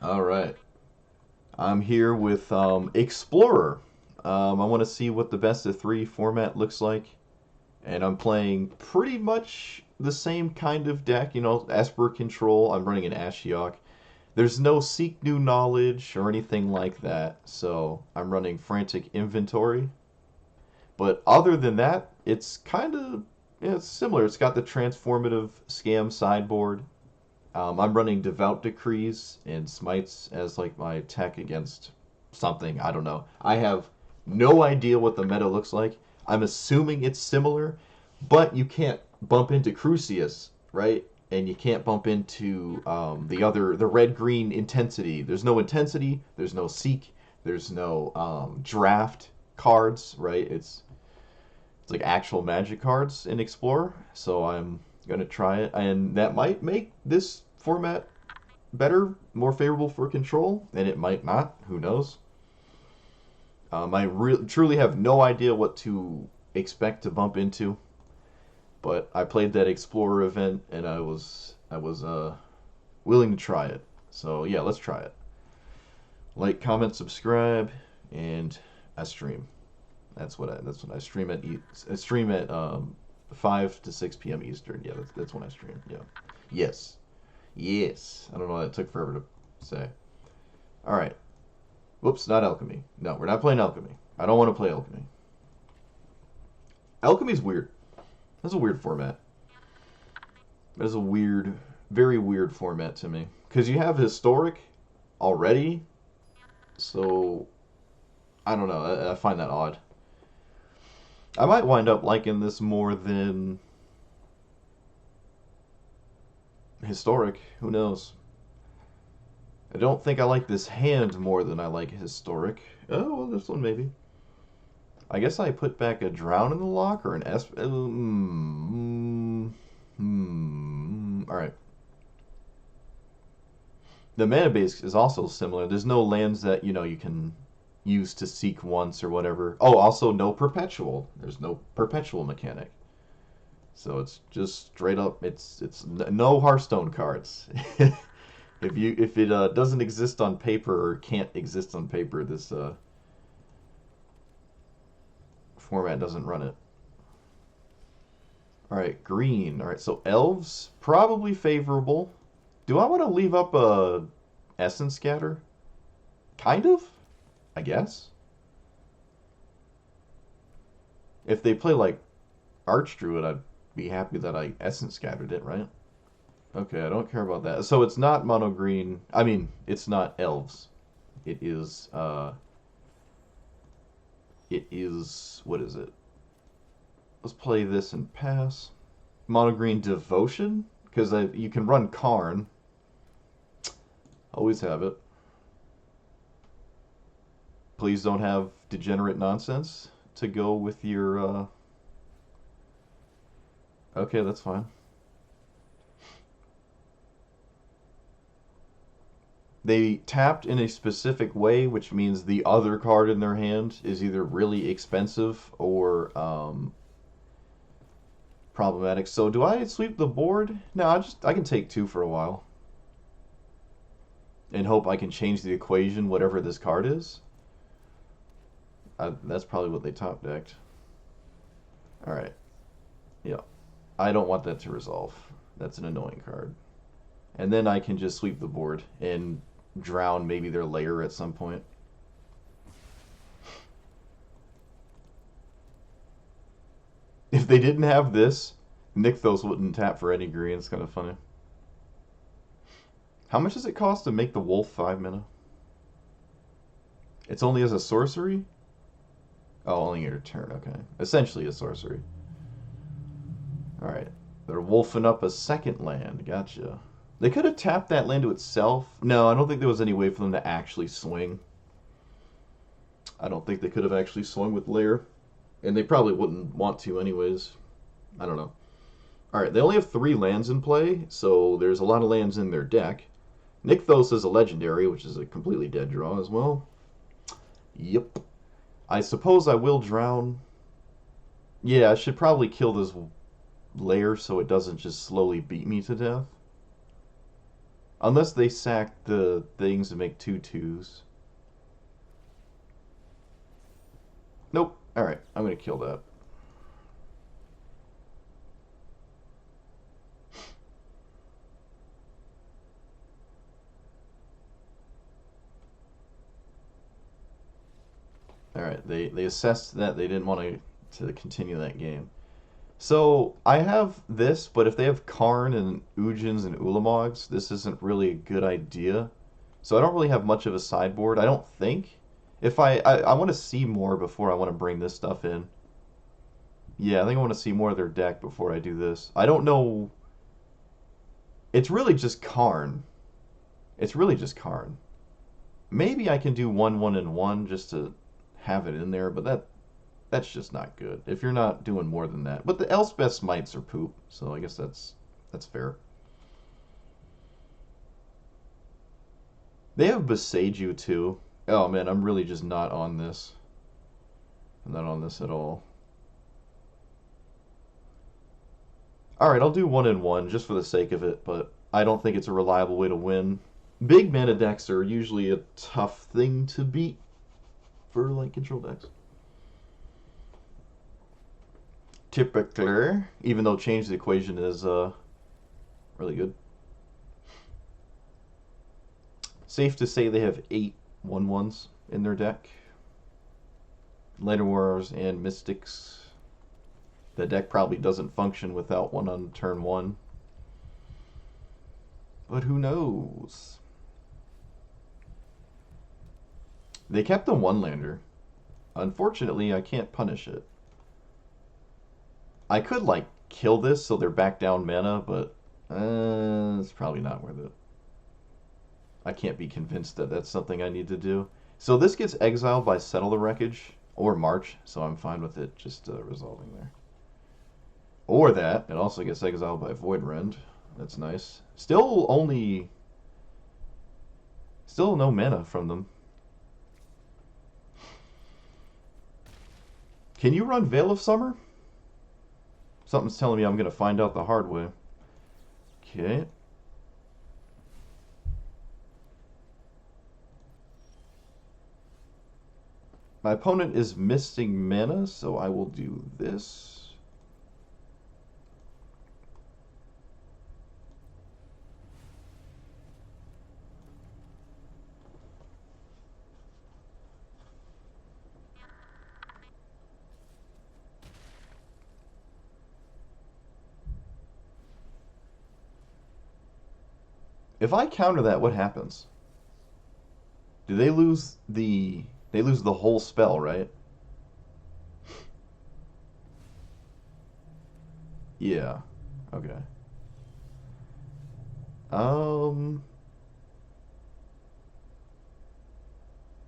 All right. I'm here with Explorer. I want to see what the best of three format looks like, and I'm playing pretty much the same kind of deck. Esper control. I'm running an Ashiok. There's no seek new knowledge or anything like that, so I'm running frantic inventory. But other than that, it's kind of it's similar. It's got the transformative scam sideboard. I'm running Devout Decrees and Smites as like my tech against something. I don't know. I have no idea what the meta looks like. I'm assuming it's similar, but you can't bump into Crucius, right? And you can't bump into the red green intensity. There's no intensity. There's no seek. There's no draft cards, right? It's like actual magic cards in Explorer. So I'm gonna try it, and that might make this format better, more favorable for control, and it might not. Who knows? Truly have no idea what to expect to bump into, but I played that Explorer event, and I was willing to try it. So yeah, let's try it. Like, comment, subscribe, and I stream. That's what I stream at. I stream at 5 to 6 p.m. Eastern. Yeah, that's when I stream. Yeah. Yes. Yes. I don't know why that took forever to say. All right. Whoops, not alchemy. No, we're not playing alchemy. I don't want to play alchemy. Alchemy's weird. That's a weird format. That is a weird, very weird format to me. Because you have historic already, so I don't know. I find that odd. I might wind up liking this more than historic. Who knows? I don't think I like this hand more than I like historic. Oh, well, this one maybe. I guess I put back a drown in the lock or an Esper. All right. The mana base is also similar. There's no lands that you can use to seek once or whatever. Oh, also no perpetual. There's no perpetual mechanic. So it's just straight up. It's no Hearthstone cards. If it doesn't exist on paper or can't exist on paper, this format doesn't run it. All right, green. All right, so elves probably favorable. Do I want to leave up a essence scatter? Kind of, I guess. If they play like Archdruid, I'd be happy that I essence scattered it, right? Okay, I don't care about that. So it's not mono green. I mean, it's not elves. It is what is it? Let's play this and pass. Mono green devotion because you can run Karn. Always have it. Please don't have degenerate nonsense to go with your okay, that's fine. They tapped in a specific way, which means the other card in their hand is either really expensive or problematic. So do I sweep the board? No, I can take two for a while and hope I can change the equation, whatever this card is. That's probably what they top decked. All right. Yeah. I don't want that to resolve. That's an annoying card. And then I can just sweep the board and drown maybe their layer at some point. If they didn't have this, Nykthos wouldn't tap for any green. It's kind of funny. How much does it cost to make the wolf 5 mana? It's only as a sorcery? Oh, only your turn. Okay. Essentially a sorcery. Alright. They're wolfing up a second land. Gotcha. They could have tapped that land to itself. No, I don't think there was any way for them to actually swing. I don't think they could have actually swung with layer. And they probably wouldn't want to anyways. I don't know. Alright, they only have 3 lands in play, so there's a lot of lands in their deck. Nykthos is a legendary, which is a completely dead draw as well. Yep. I suppose I will drown. Yeah, I should probably kill this layer so it doesn't just slowly beat me to death. Unless they sack the things and make 2/2s. Nope. Alright, I'm going to kill that. Alright, they assessed that they didn't want to continue that game. So, I have this, but if they have Karn and Ujins and Ulamogs, this isn't really a good idea. So I don't really have much of a sideboard, I don't think. If I want to see more before I want to bring this stuff in. Yeah, I think I want to see more of their deck before I do this. I don't know. It's really just Karn. It's really just Karn. Maybe I can do 1/1 and 1 just to have it in there, but that's just not good. If you're not doing more than that. But the Elspeth Smites are poop, so I guess that's fair. They have Boseiju too. Oh man, I'm really just not on this. I'm not on this at all. Alright, I'll do 1 and 1 just for the sake of it, but I don't think it's a reliable way to win. Big mana decks are usually a tough thing to beat for like control decks. Typically, even though change the equation is really good. Safe to say they have 8 1/1s in their deck. Lighter Wars and Mystics. The deck probably doesn't function without one on turn 1. But who knows? They kept the one-lander. Unfortunately, I can't punish it. I could, like, kill this so they're back down mana, but it's probably not worth it. I can't be convinced that that's something I need to do. So this gets exiled by Settle the Wreckage or March, so I'm fine with it just resolving there. Or that. It also gets exiled by Void Rend. That's nice. Still no mana from them. Can you run Veil of Summer? Something's telling me I'm going to find out the hard way. Okay. My opponent is missing mana, so I will do this. If I counter that, what happens? Do they lose the... They lose the whole spell, right? Yeah. Okay.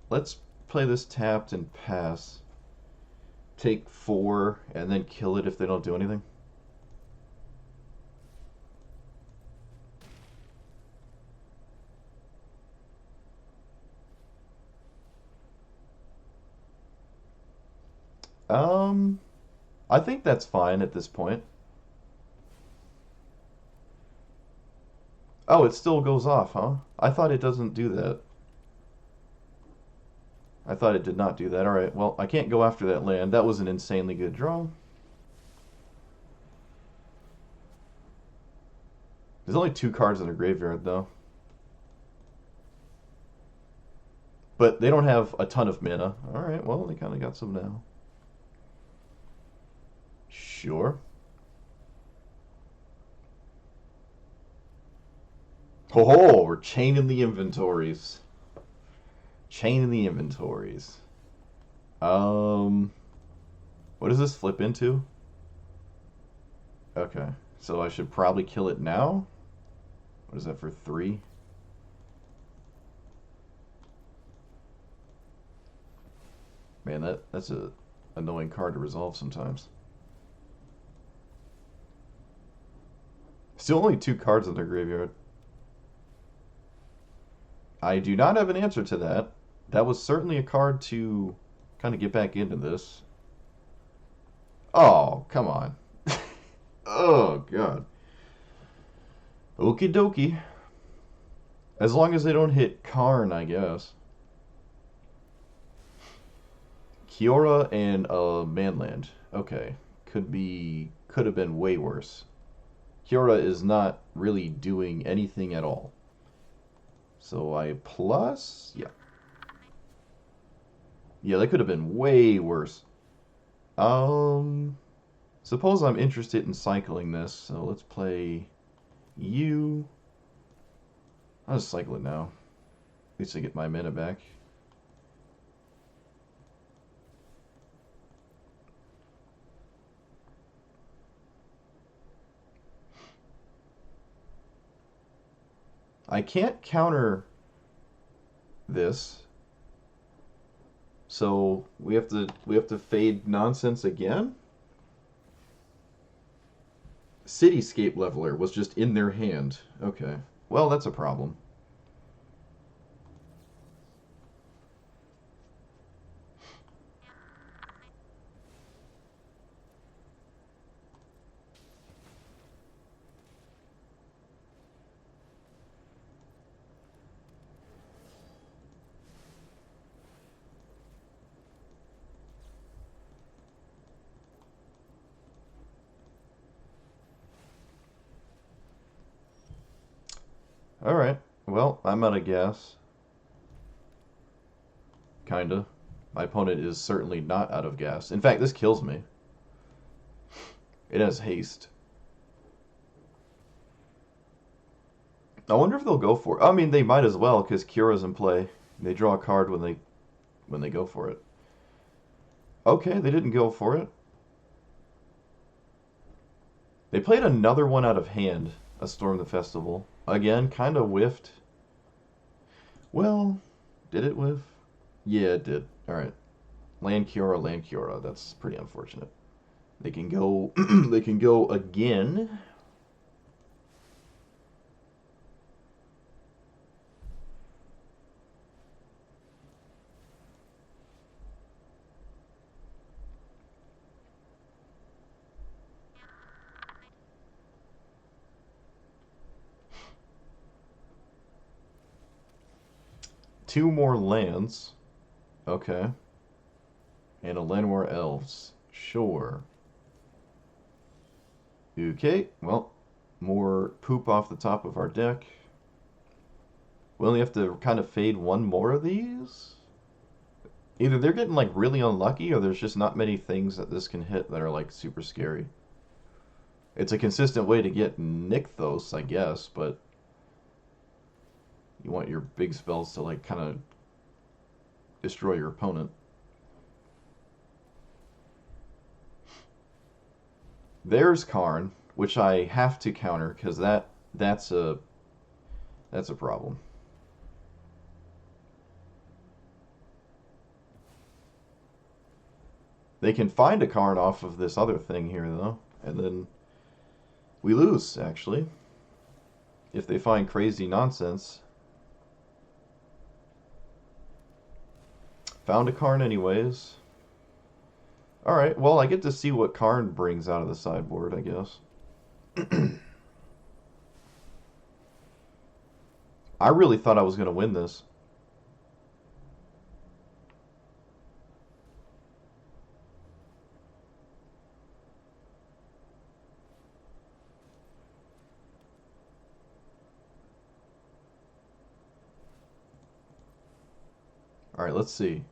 Let's play this tapped and pass. Take 4 and then kill it if they don't do anything. I think that's fine at this point. Oh, it still goes off, huh? I thought it doesn't do that. I thought it did not do that. Alright, well, I can't go after that land. That was an insanely good draw. There's only 2 cards in the graveyard, though. But they don't have a ton of mana. Alright, well, they kind of got some now. Sure. Ho, we're chaining the inventories. Chaining the inventories. What does this flip into? Okay, so I should probably kill it now? What is that for 3? Man, that's a annoying card to resolve sometimes. Still only 2 cards in their graveyard. I do not have an answer to that. That was certainly a card to kind of get back into this. Oh, come on. Oh, God. Okie dokie. As long as they don't hit Karn, I guess. Kiora and Manland. Okay. Could have been way worse. Kiora is not really doing anything at all. So I plus, yeah. Yeah, that could have been way worse. Um, Suppose I'm interested in cycling this, so let's play you. I'll just cycle it now. At least I get my mana back. I can't counter this, so we have to fade nonsense again. Cityscape Leveler was just in their hand. Okay. Well, that's a problem. All right. Well, I'm out of gas. Kinda. My opponent is certainly not out of gas. In fact, this kills me. It has haste. I wonder if they'll go for it. I mean, they might as well because Kira's in play. They draw a card when they go for it. Okay, they didn't go for it. They played another one out of hand, a Storm the Festival. Again, kind of whiffed. Well, did it whiff? Yeah, it did. All right. Land Kiora, Land Kiora. That's pretty unfortunate. They can go. They can go again. Two more lands. Okay. And a Llanowar Elves. Sure. Okay, well, more poop off the top of our deck. We only have to kind of fade one more of these. Either they're getting like really unlucky or there's just not many things that this can hit that are like super scary. It's a consistent way to get Nykthos, I guess, but you want your big spells to like kind of destroy your opponent. There's Karn, which I have to counter because that's a problem. They can find a Karn off of this other thing here though, and then we lose actually if they find crazy nonsense. Found a Karn anyways. Alright, well, I get to see what Karn brings out of the sideboard, I guess. I really thought I was going to win this. Alright, let's see.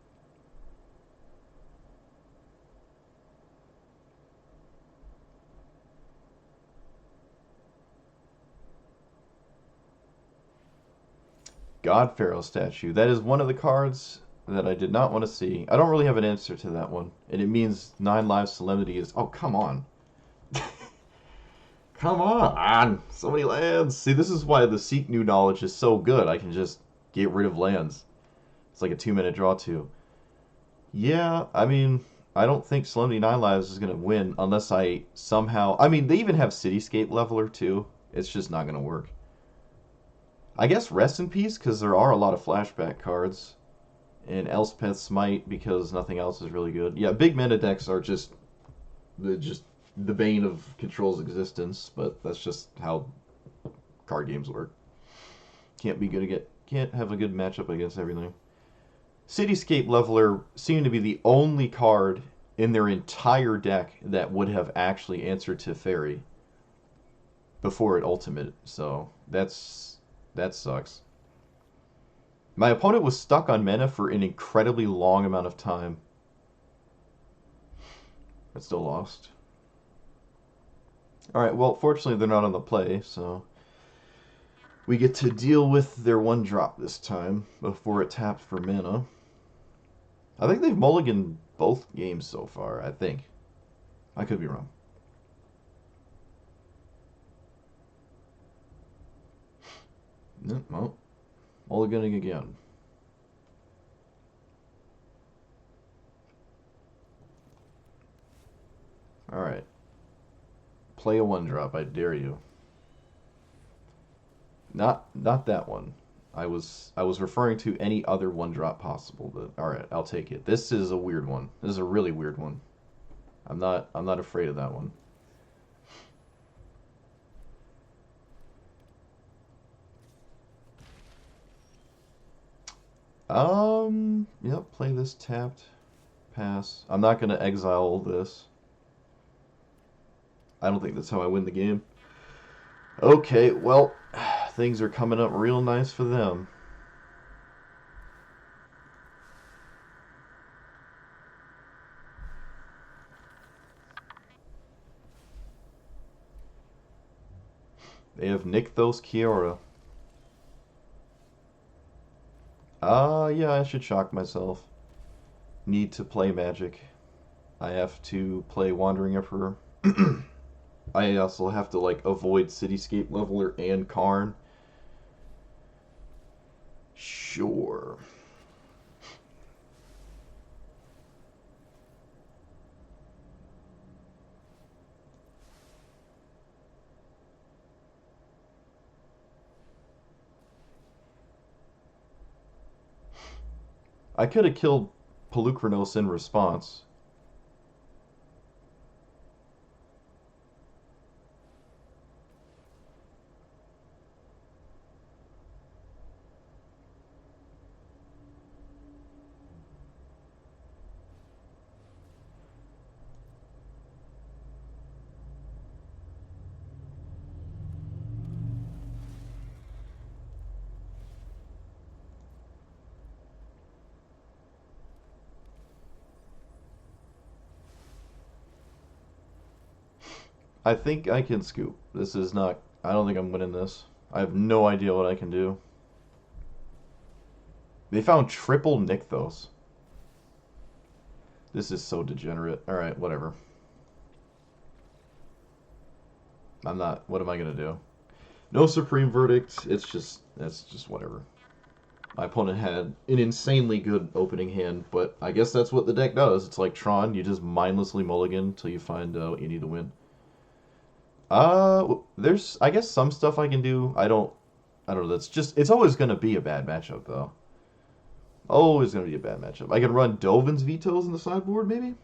God Pharaoh statue. That is one of the cards that I did not want to see. I don't really have an answer to that one. And it means 9 lives solemnity is... Oh, come on. Come on. So many lands. See, this is why the Seek New Knowledge is so good. I can just get rid of lands. It's like a 2-minute draw too. Yeah, I mean, I don't think Solemnity 9 lives is going to win unless I somehow... I mean, they even have Cityscape Leveler too. It's just not going to work. I guess Rest in Peace, because there are a lot of flashback cards. And Elspeth Smite, because nothing else is really good. Yeah, big mana decks are just the bane of Control's existence, but that's just how card games work. Can't be good against. Can't have a good matchup against everything. Cityscape Leveler seemed to be the only card in their entire deck that would have actually answered Teferi before it ultimate. So that sucks. My opponent was stuck on mana for an incredibly long amount of time, but still lost. Alright, well, fortunately they're not on the play, so we get to deal with their one drop this time before it taps for mana. I think they've mulliganed both games so far, I think. I could be wrong. No, well, mulliganing again. Alright. Play a one drop, I dare you. Not that one. I was referring to any other one drop possible, but alright, I'll take it. This is a weird one. This is a really weird one. I'm not afraid of that one. Yep, play this tapped. Pass. I'm not gonna exile this. I don't think that's how I win the game. Okay, well, things are coming up real nice for them. They have Nykthos Kiora. Yeah, I should shock myself. Need to play Magic. I have to play Wandering Emperor. I also have to, like, avoid Cityscape Leveler and Karn. Sure. I could have killed Pelucranos in response. I think I can scoop. This is not... I don't think I'm winning this. I have no idea what I can do. They found triple Nykthos. This is so degenerate. Alright, whatever. I'm not... What am I going to do? No Supreme Verdict. It's just... That's just whatever. My opponent had an insanely good opening hand, but I guess that's what the deck does. It's like Tron. You just mindlessly mulligan until you find what you need to win. There's, I guess, some stuff I can do. I don't know. That's just, it's always going to be a bad matchup, though. Always going to be a bad matchup. I can run Dovin's Vetoes in the sideboard, maybe?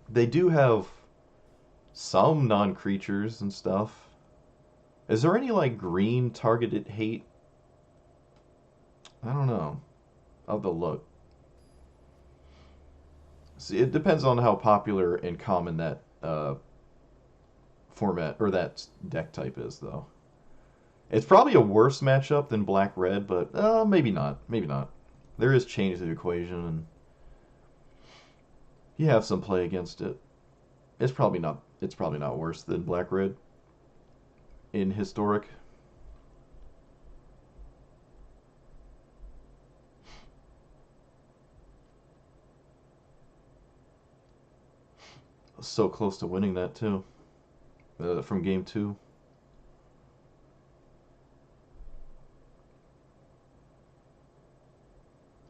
They do have some non-creatures and stuff. Is there any, like, green targeted hate? I don't know. I'll have to look. See, it depends on how popular and common that format or that deck type is, though. It's probably a worse matchup than black red, but maybe not. Maybe not. There is change to the equation, and you have some play against it. It's probably not. It's probably not worse than black red in historic. So close to winning that too. From game 2.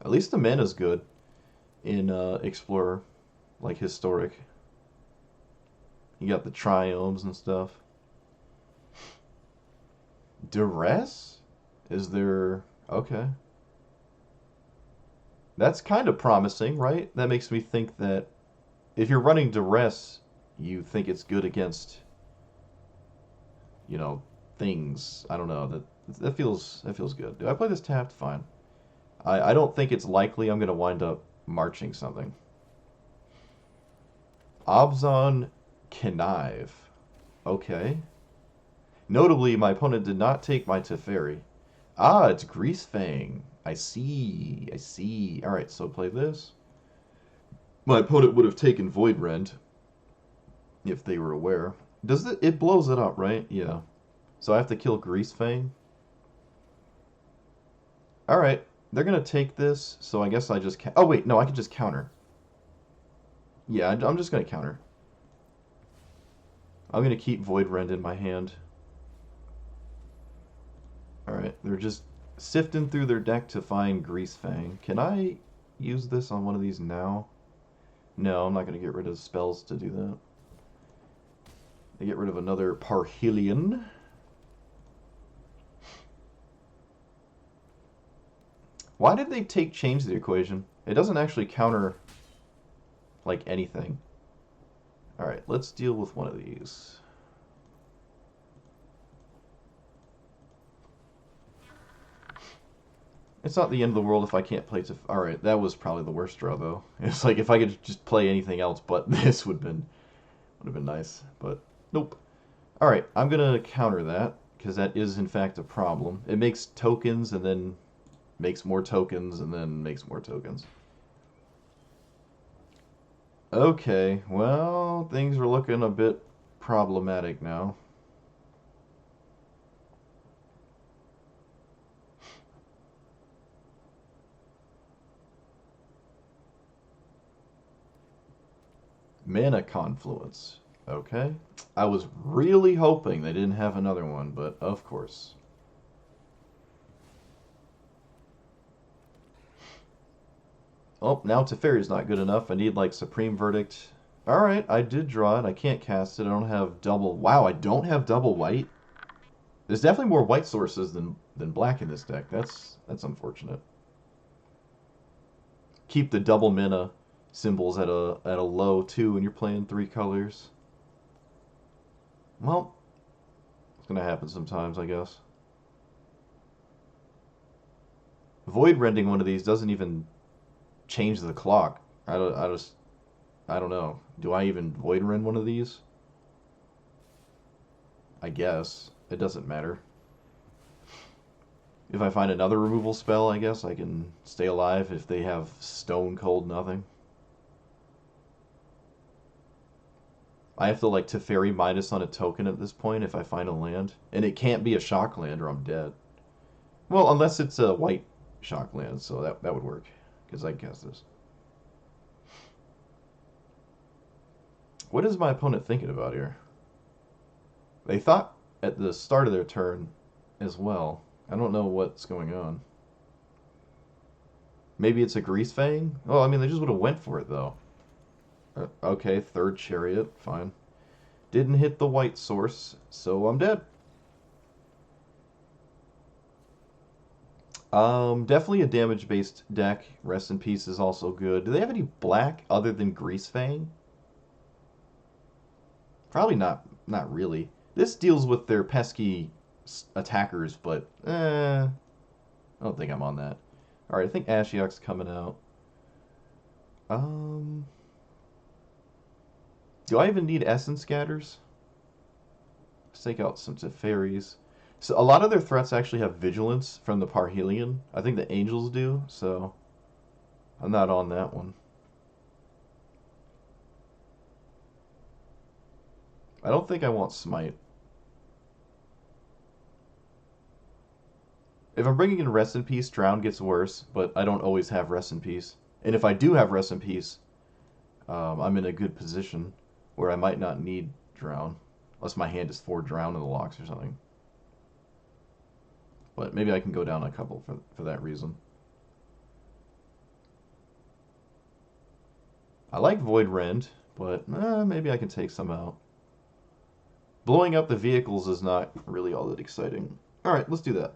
At least the mana's good in Explorer, like historic. You got the triomes and stuff. Duress? Is there... Okay. That's kind of promising, right? That makes me think that if you're running Duress, you think it's good against, you know, things. I don't know. That feels good. Do I play this tapped? Fine. I don't think it's likely I'm gonna wind up marching something. Obzon Connive. Okay. Notably, my opponent did not take my Teferi. Ah, it's Greasefang. I see. I see. All right, so play this. My opponent would have taken Void Rend if they were aware. Does it blows it up, right? Yeah. So I have to kill Greasefang. All right, they're gonna take this. So I guess I just oh wait, no, I can just counter. Yeah, I'm just gonna counter. I'm gonna keep Void Rend in my hand. All right, they're just sifting through their deck to find Greasefang. Can I use this on one of these now? No, I'm not gonna get rid of spells to do that. I get rid of another Parhelion. Why did they change the equation? It doesn't actually counter like anything. All right, let's deal with one of these. It's not the end of the world if I can't play. All right, that was probably the worst draw though. It's like if I could just play anything else, but this would have been nice. But nope. All right, I'm gonna counter that because that is in fact a problem. It makes tokens and then makes more tokens and then makes more tokens. Okay, well, things are looking a bit problematic now. Mana Confluence. Okay. I was really hoping they didn't have another one, but of course. Oh, now Teferi's not good enough. I need, like, Supreme Verdict. Alright, I did draw it. I can't cast it. I don't have double... Wow, I don't have double white? There's definitely more white sources than black in this deck. That's unfortunate. Keep the double mana symbols at a low, too, when you're playing 3 colors. Well, it's going to happen sometimes, I guess. Void Rending one of these doesn't even change the clock. I don't know. Do I even Void Rend one of these? I guess. It doesn't matter. If I find another removal spell, I guess I can stay alive if they have Stone Cold Nothing. I have to, like, Teferi minus on a token at this point if I find a land. And it can't be a shock land or I'm dead. Well, unless it's a white shock land, so that would work. Because I can cast this. What is my opponent thinking about here? They thought at the start of their turn as well. I don't know what's going on. Maybe it's a Greasefang? Well, I mean, they just would have went for it, though. Okay, third Chariot. Fine. Didn't hit the white source, so I'm dead. Definitely a damage-based deck. Rest in Peace is also good. Do they have any black other than Greasefang? Probably not really. This deals with their pesky attackers, but I don't think I'm on that. All right, I think Ashiok's coming out. Do I even need Essence Scatters? Let's take out some Teferis. So a lot of their threats actually have Vigilance from the Parhelion. I think the Angels do, so I'm not on that one. I don't think I want Smite. If I'm bringing in Rest in Peace, Drown gets worse, but I don't always have Rest in Peace. And if I do have Rest in Peace, I'm in a good position where I might not need Drown. Unless my hand is 4 Drown in the locks or something. But maybe I can go down a couple for that reason. I like Void Rend, but maybe I can take some out. Blowing up the vehicles is not really all that exciting. Alright, let's do that.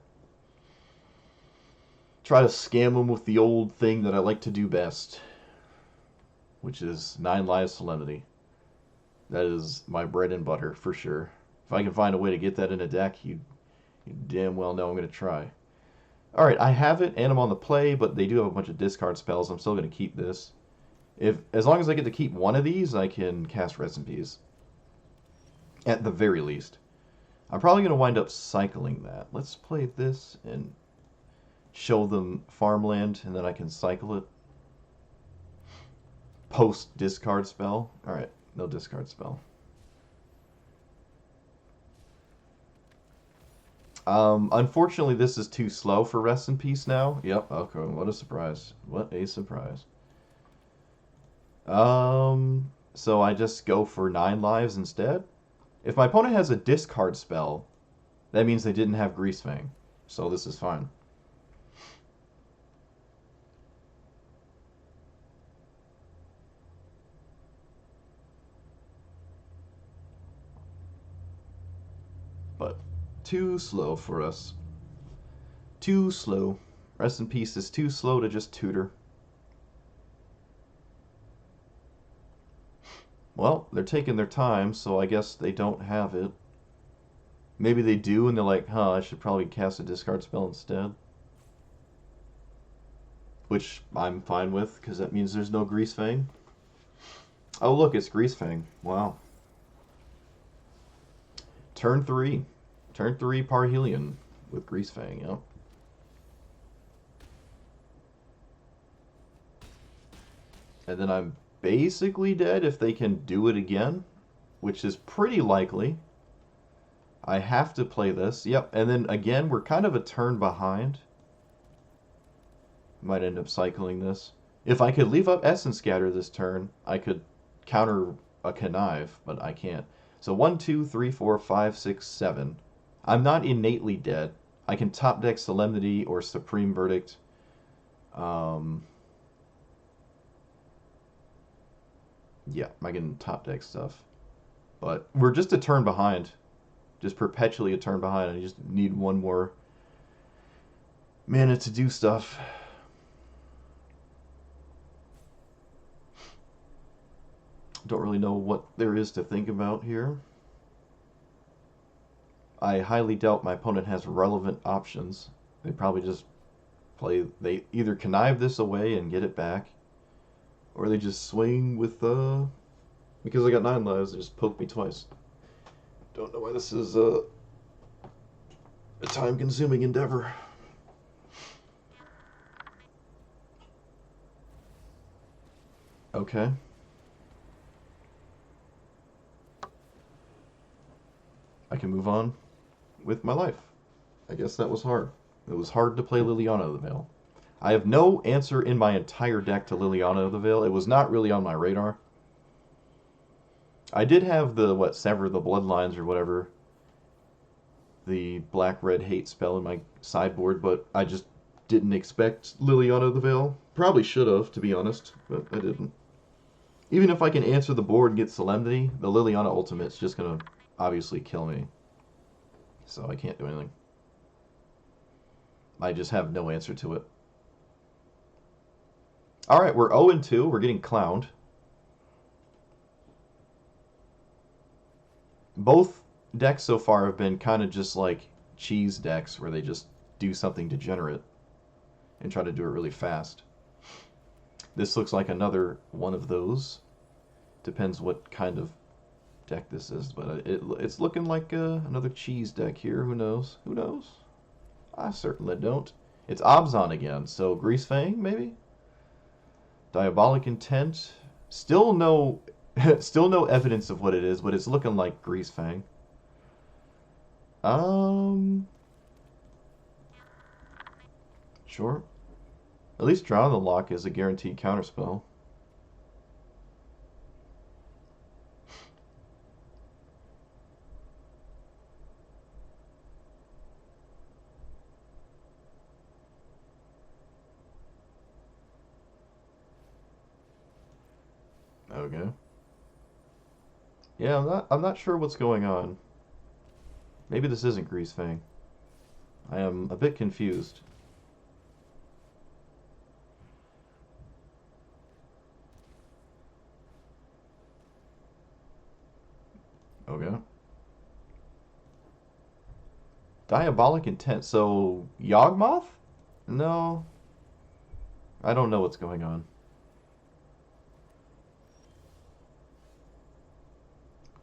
Try to scam them with the old thing that I like to do best, which is 9 Lives Solemnity. That is my bread and butter, for sure. If I can find a way to get that in a deck, you You damn well know I'm going to try. Alright, I have it, and I'm on the play, but they do have a bunch of discard spells. I'm still going to keep this. As long as I get to keep one of these, I can cast Rest in Peace. At the very least. I'm probably going to wind up cycling that. Let's play this and show them farmland, and then I can cycle it. Post discard spell. Alright, no discard spell. Unfortunately, this is too slow for Rest in Peace now. Yep, okay, what a surprise. What a surprise. So I just go for 9 lives instead? If my opponent has a discard spell, that means they didn't have Greasefang. So this is fine. But too slow for us. Too slow. Rest in Peace is too slow to just tutor. Well, they're taking their time, so I guess they don't have it. Maybe they do, and they're like, huh, I should probably cast a discard spell instead. Which I'm fine with, because that means there's no Greasefang. Oh, look, it's Greasefang. Wow. Turn 3. Turn 3 Parhelion with Greasefang, yep. And then I'm basically dead if they can do it again, which is pretty likely. I have to play this. Yep, and then again, we're kind of a turn behind. Might end up cycling this. If I could leave up Essence Scatter this turn, I could counter a Connive, but I can't. So 1, 2, 3, 4, 5, 6, 7. I'm not innately dead. I can top deck Solemnity or Supreme Verdict. Yeah, I can top deck stuff. But we're just a turn behind. Just perpetually a turn behind. I just need one more mana to do stuff. Don't really know what there is to think about here. I highly doubt my opponent has relevant options. They probably just play... They either connive this away and get it back, or they just swing with... Because I got 9 lives, they just poke me twice. Don't know why this is a time-consuming endeavor. Okay. I can move on with my life. I guess that was hard. It was hard to play Liliana of the Veil. I have no answer in my entire deck to Liliana of the Veil. It was not really on my radar. I did have the, Sever the Bloodlines or whatever. The black-red hate spell in my sideboard, but I just didn't expect Liliana of the Veil. Probably should have, to be honest, but I didn't. Even if I can answer the board and get Solemnity, the Liliana Ultimate's just going to obviously kill me. So I can't do anything. I just have no answer to it. Alright, we're 0-2. We're getting clowned. Both decks so far have been kind of just like cheese decks where they just do something degenerate and try to do it really fast. This looks like another one of those. Depends what kind of deck this is, but it's looking like another cheese deck here. Who knows? Who knows? I certainly don't. It's Obzon again, so Greasefang, maybe? Diabolic Intent. Still no still no evidence of what it is, but it's looking like Greasefang. Sure. At least Drown the Lock is a guaranteed counterspell. Okay. Yeah, I'm not sure what's going on. Maybe this isn't Greasefang. I am a bit confused. Okay. Diabolic Intent. So, Yawgmoth? No, I don't know what's going on.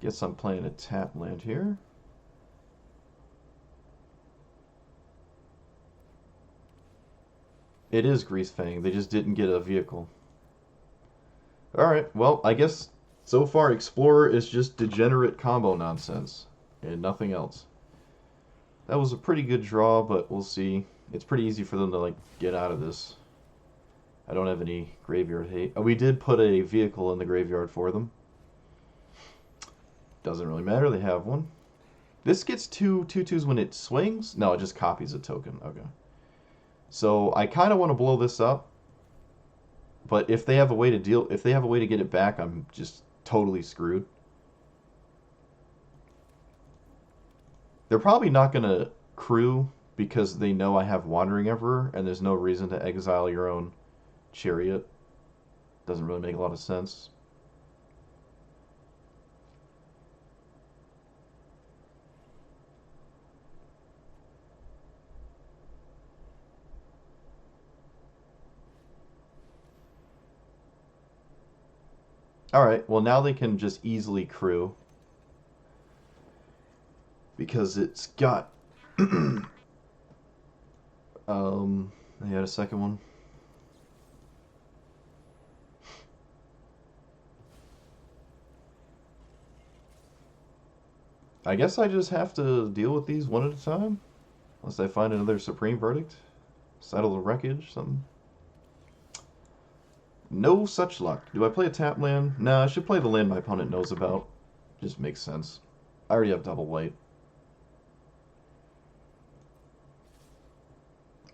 Guess I'm playing a tap land here. It is Greasefang. They just didn't get a vehicle. Alright, well, I guess so far Explorer is just degenerate combo nonsense. And nothing else. That was a pretty good draw, but we'll see. It's pretty easy for them to, like, get out of this. I don't have any graveyard hate. We did put a vehicle in the graveyard for them. Doesn't really matter, they have one. This gets 2/2/2s when it swings? No, it just copies a token. Okay. So I kind of want to blow this up, but if they have a way to get it back, I'm just totally screwed. They're probably not going to crew because they know I have Wandering Emperor, and there's no reason to exile your own Chariot. Doesn't really make a lot of sense. Alright, well now they can just easily crew. Because it's got... they had a second one. I guess I just have to deal with these one at a time. Unless I find another Supreme Verdict. Settle the Wreckage, something. No such luck. Do I play a tap land? Nah, I should play the land my opponent knows about. Just makes sense. I already have double white.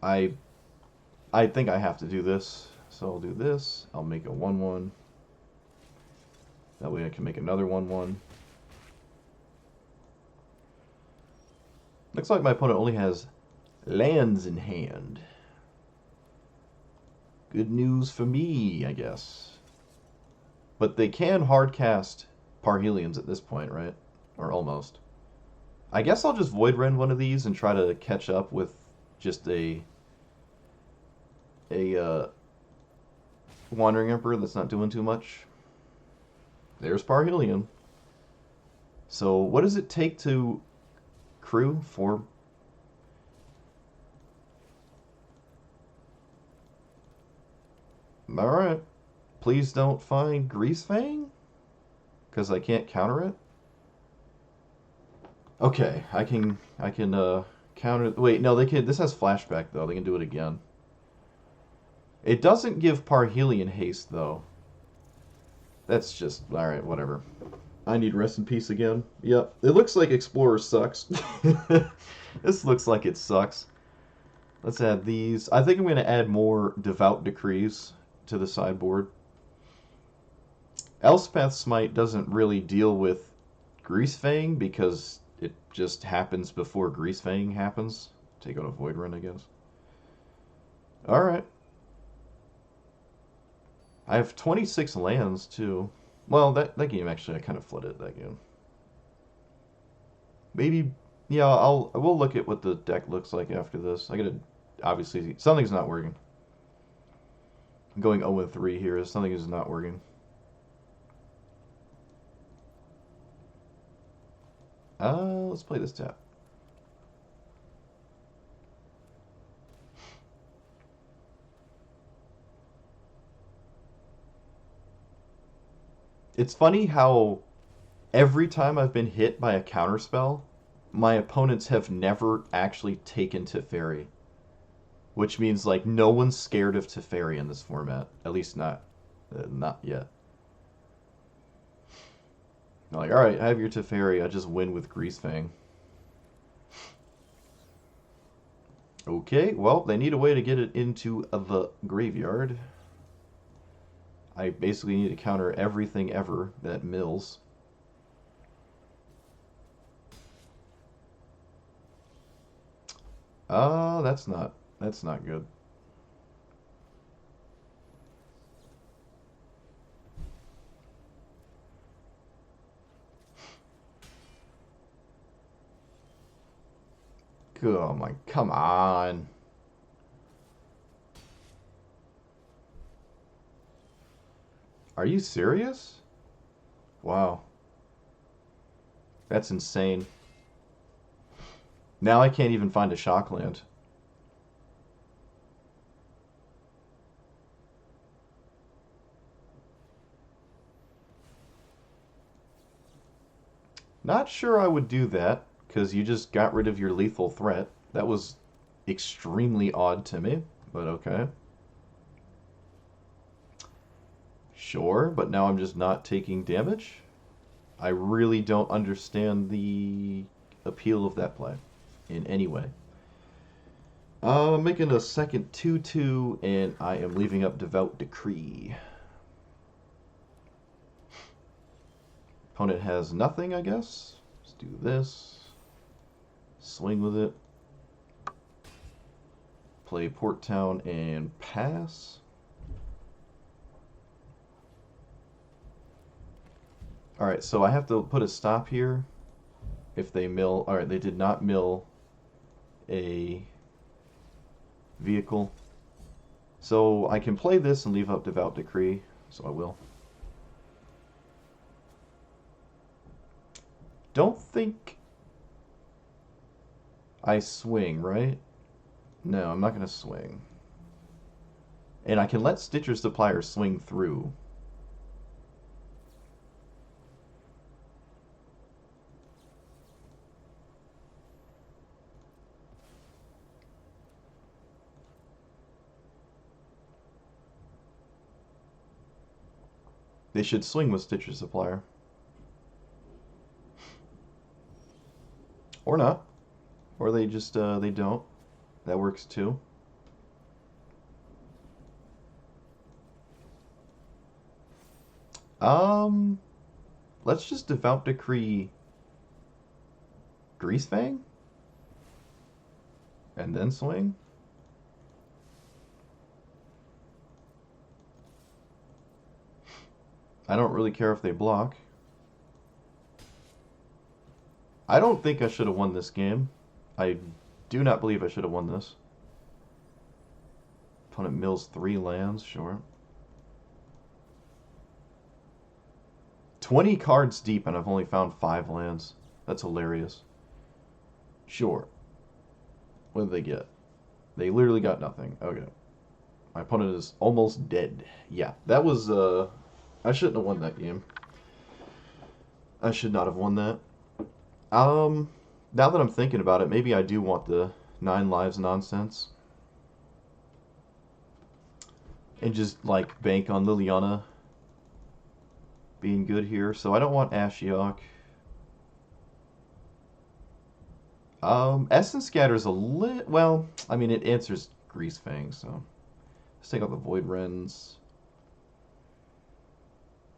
I think I have to do this. So I'll do this. I'll make a 1/1. That way I can make another 1/1. Looks like my opponent only has lands in hand. Good news for me, I guess. But they can hardcast Parhelions at this point, right? Or almost. I guess I'll just Void Rend one of these and try to catch up with just a Wandering Emperor that's not doing too much. There's Parhelion. So what does it take to crew for... Alright. Please don't find Greasefang? Because I can't counter it? Okay, I can counter... Wait, no, they can... This has flashback, though. They can do it again. It doesn't give Parhelion haste, though. That's just... Alright, whatever. I need rest in peace again. Yep. It looks like Explorer sucks. This looks like it sucks. Let's add these. I think I'm going to add more Devout Decrees to the sideboard. Elspeth Smite doesn't really deal with Greasefang because it just happens before Greasefang happens. Take out a Void Run, I guess. Alright. I have 26 lands, too. Well, that game, actually, I kind of flooded that game. Maybe, yeah, we'll look at what the deck looks like after this. I gotta, obviously, something's not working. I'm going 0-3 here. Something is not working. Let's play this tap. It's funny how every time I've been hit by a counterspell, my opponents have never actually taken Teferi. Which means, like, no one's scared of Teferi in this format. At least not yet. They're like, alright, I have your Teferi, I just win with Greasefang. Okay, well, they need a way to get it into the graveyard. I basically need to counter everything ever that mills. That's not good. Oh my, come on. Are you serious? Wow. That's insane. Now I can't even find a Shockland. Not sure I would do that, because you just got rid of your lethal threat. That was extremely odd to me, but okay. Sure, but now I'm just not taking damage? I really don't understand the appeal of that play in any way. Making a second 2/2, and I am leaving up Devout Decree. Opponent has nothing, I guess. Let's do this. Swing with it. Play Port Town and pass. Alright, so I have to put a stop here if they mill. Alright, they did not mill a vehicle. So I can play this and leave up Devout Decree, so I will. Don't think I swing, right? No, I'm not going to swing. And I can let Stitcher's Supplier swing through. They should swing with Stitcher's Supplier. Or not. Or they just, they don't. That works too. Let's just Devout Decree Greasefang? And then swing? I don't really care if they block. I don't think I should have won this game. I do not believe I should have won this. Opponent mills 3 lands, sure. 20 cards deep and I've only found 5 lands. That's hilarious. Sure. What did they get? They literally got nothing. Okay. My opponent is almost dead. Yeah, that was, I shouldn't have won that game. I should not have won that. Now that I'm thinking about it, maybe I do want the 9 lives nonsense. And just, like, bank on Liliana being good here. So I don't want Ashiok. Essence Scatter's a lit... Well, I mean, it answers Greasefang, so... Let's take out the Void Wrens.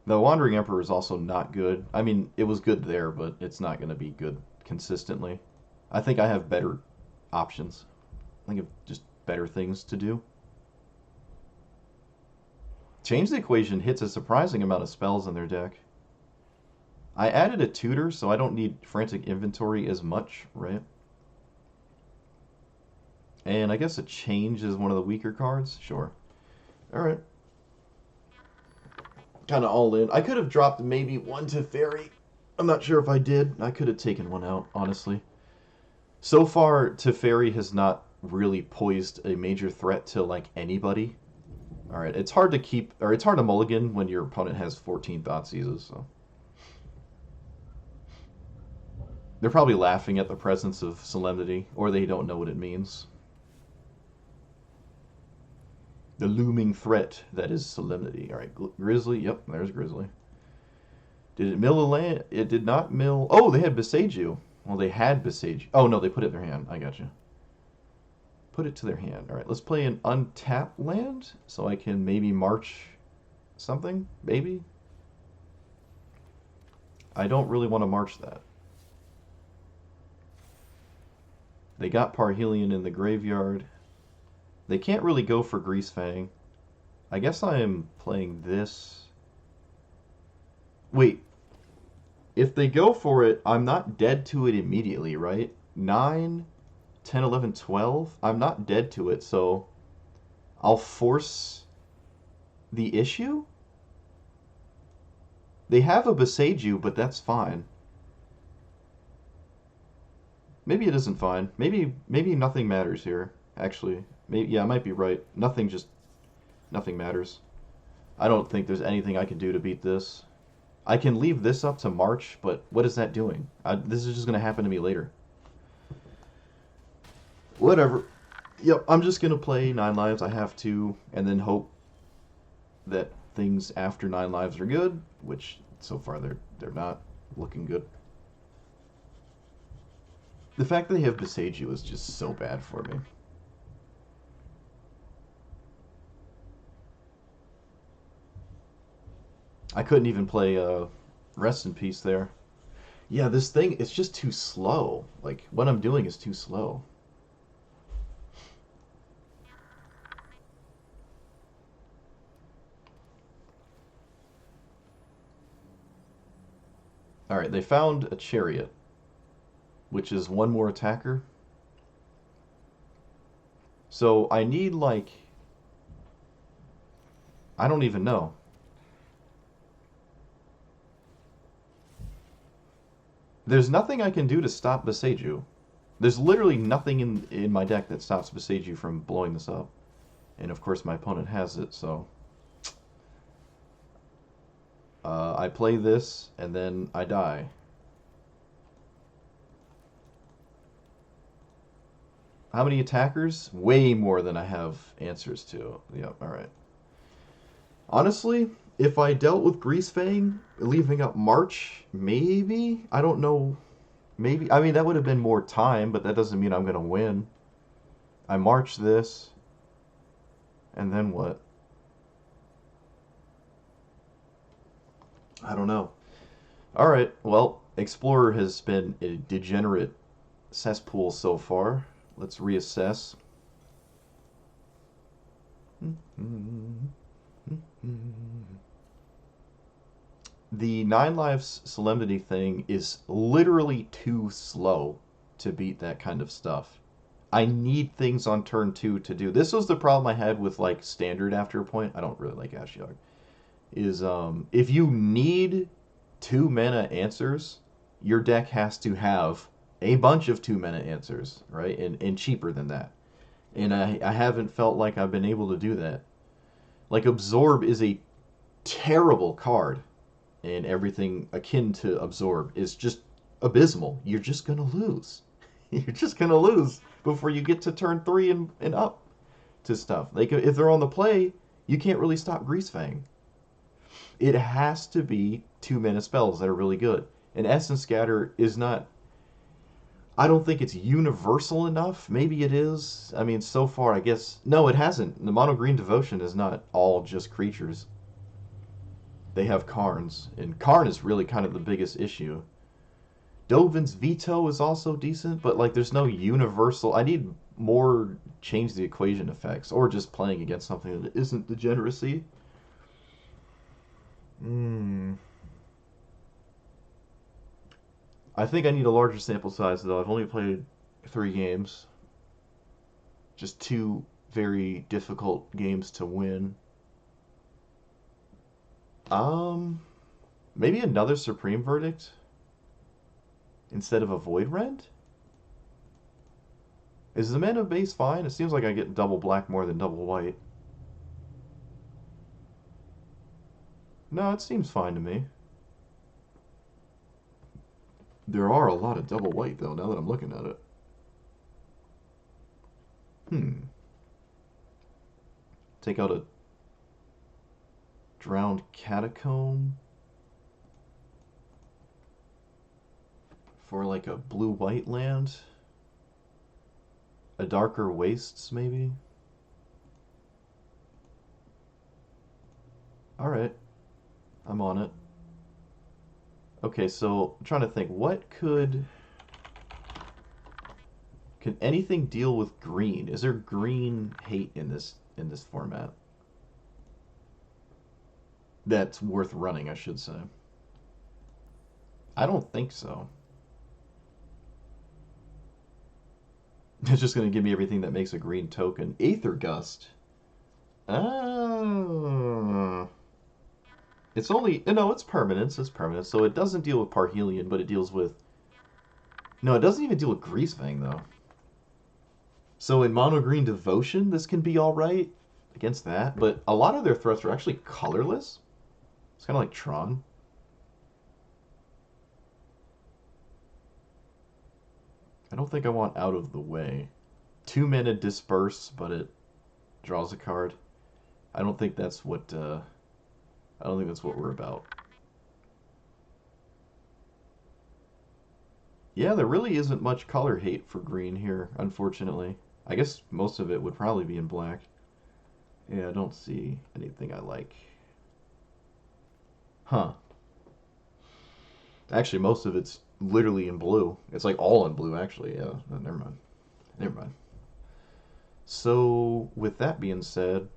The Wandering Emperor is also not good. I mean, it was good there, but it's not going to be good consistently. I think I have better options. I think of just better things to do. Change the Equation hits a surprising amount of spells in their deck. I added a tutor, so I don't need Frantic Inventory as much, right? And I guess a Change is one of the weaker cards? Sure. Alright. Kind of all in. I could have dropped maybe 1 Teferi. I'm not sure if I did. I could have taken 1 out, honestly. So far, Teferi has not really posed a major threat to, like, anybody. Alright, it's hard to keep... Or it's hard to mulligan when your opponent has 14 Thoughtseizes, so... They're probably laughing at the presence of Solemnity, or they don't know what it means. The looming threat that is Solemnity. Alright, Grizzly. Yep, there's Grizzly. Did it mill a land? It did not mill... Oh, they had Beseiju. Well, they had Beseiju. Oh, no, they put it in their hand. I got you. Put it to their hand. Alright, let's play an untapped land, so I can maybe march something? Maybe? I don't really want to march that. They got Parhelion in the graveyard. They can't really go for Greasefang. I guess I am playing this. Wait. If they go for it, I'm not dead to it immediately, right? 9 10, 11, 12. I'm not dead to it, so I'll force the issue? They have a Beseiju, but that's fine. Maybe it isn't fine. Maybe nothing matters here, actually. Maybe yeah, I might be right. Nothing matters. I don't think there's anything I can do to beat this. I can leave this up to March, but what is that doing? This is just going to happen to me later. Whatever. Yep, I'm just going to play 9 lives. I have to, and then hope that things after 9 lives are good, which so far they're not looking good. The fact that they have Beseiju is just so bad for me. I couldn't even play Rest in Peace there. Yeah, this thing, it's just too slow. Like, what I'm doing is too slow. Alright, they found a Chariot, which is one more attacker. So I need, like... I don't even know. There's nothing I can do to stop Beseiju. There's literally nothing in my deck that stops Beseiju from blowing this up. And of course my opponent has it, so... I play this, and then I die. How many attackers? Way more than I have answers to. Yep, alright. Honestly, if I dealt with Greasefang, leaving up March, maybe? I don't know. Maybe. I mean, that would have been more time, but that doesn't mean I'm going to win. I march this, and then what? I don't know. Alright, well, Explorer has been a degenerate cesspool so far. Let's reassess. The 9 lives Solemnity thing is literally too slow to beat that kind of stuff. I need things on turn 2 to do. This was the problem I had with, like, Standard after a point. I don't really like Ashiok. Is, if you need 2 mana answers, your deck has to have a bunch of 2 mana answers, right? And cheaper than that. And I haven't felt like I've been able to do that. Like, Absorb is a terrible card, and everything akin to Absorb is just abysmal. You're just going to lose. You're just going to lose before you get to turn 3 and up to stuff. Like, if they're on the play, you can't really stop Greasefang. It has to be 2 mana spells that are really good. And Essence Scatter is not... I don't think it's universal enough. Maybe it is. I mean, so far, I guess... No, it hasn't. The Mono Green Devotion is not all just creatures. They have Karns, and Karn is really kind of the biggest issue. Dovin's Veto is also decent, but like there's no universal... I need more change the equation effects, or just playing against something that isn't degeneracy. I think I need a larger sample size, though. I've only played 3 games. Just 2 very difficult games to win. Maybe another Supreme Verdict instead of a Void Rend? Is the mana base fine? It seems like I get double black more than double white. No, it seems fine to me. There are a lot of double white, though, now that I'm looking at it. Take out a Drowned Catacomb for like a blue-white land. A Darker Wastes, maybe? Alright. I'm on it. Okay, so I'm trying to think, what could anything deal with green? Is there green hate in this format? That's worth running, I should say. I don't think so. It's just going to give me everything that makes a green token. Aether Gust. Oh. It's only... No, it's permanence. It's permanent. So it doesn't deal with Parhelion, but it deals with... No, it doesn't even deal with Greasefang, though. So in Mono Green Devotion, this can be alright against that. But a lot of their threats are actually colorless. It's kind of like Tron. I don't think I want Out of the Way. 2 mana Disperse, but it draws a card. I don't think that's what I don't think that's what we're about. Yeah, there really isn't much color hate for green here, unfortunately. I guess most of it would probably be in black. Yeah, I don't see anything I like. Huh. Actually, most of it's literally in blue. It's like all in blue, actually. Yeah, no, never mind. Never mind. So, with that being said,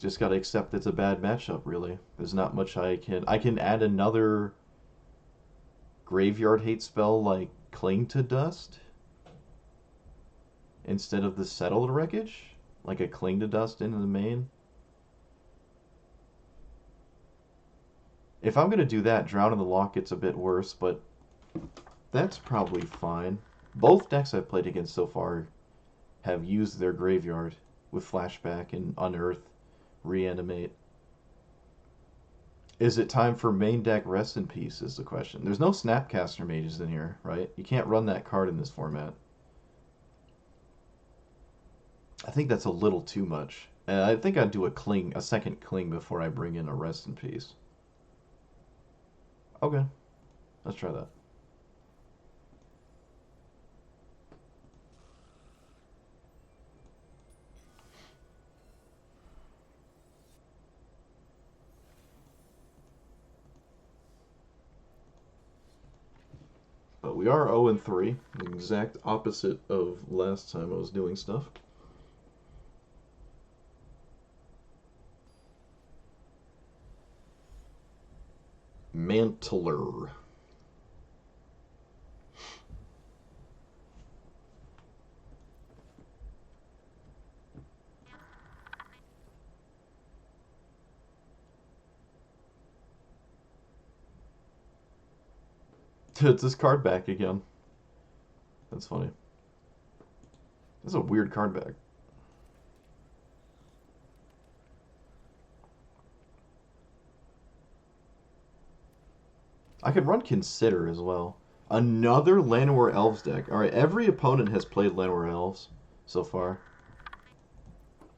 just gotta accept it's a bad matchup, really. There's not much I can... I can add another graveyard hate spell like Cling to Dust instead of the Settled Wreckage, like a Cling to Dust into the main. If I'm going to do that, Drown in the Lock gets a bit worse, but that's probably fine. Both decks I've played against so far have used their graveyard with Flashback and Unearth, Reanimate. Is it time for main deck Rest in Peace is the question. There's no Snapcaster Mages in here, right? You can't run that card in this format. I think that's a little too much. I think I'd do a second Cling before I bring in a Rest in Peace. Okay, let's try that. But we are 0-3, the exact opposite of last time I was doing stuff. Mantler. It's this card back again. That's funny. That's a weird card back. I could run Consider as well. Another Llanowar Elves deck. Alright, every opponent has played Llanowar Elves so far.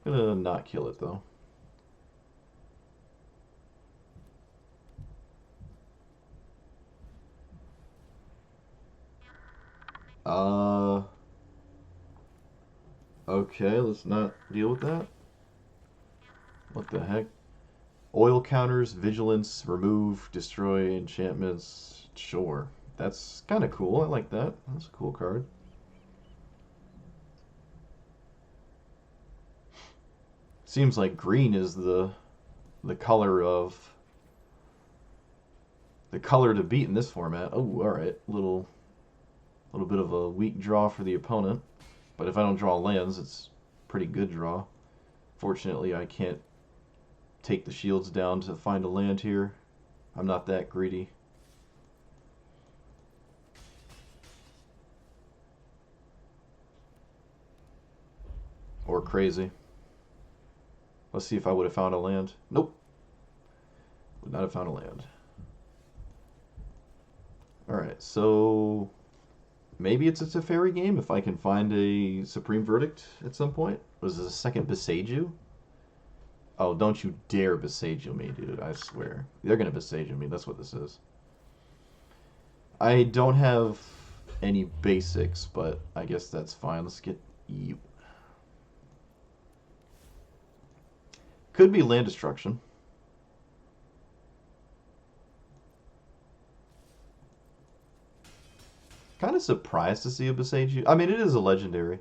I'm gonna not kill it though. Okay, let's not deal with that. What the heck? Oil counters, vigilance, remove, destroy enchantments. Sure. That's kind of cool. I like that. That's a cool card. Seems like green is the color of the color to beat in this format. Oh, all right. Little bit of a weak draw for the opponent. But if I don't draw lands, it's pretty good draw. Fortunately, I can't take the shields down to find a land here. I'm not that greedy. Or crazy. Let's see if I would have found a land. Nope. Would not have found a land. Alright, so maybe it's a Teferi game if I can find a Supreme Verdict at some point. Was this a second Beseiju? Oh, don't you dare Beseiju me, dude. I swear. They're going to Beseiju me. That's what this is. I don't have any basics, but I guess that's fine. Let's get you. Could be land destruction. Kind of surprised to see a Beseiju. I mean, it is a legendary.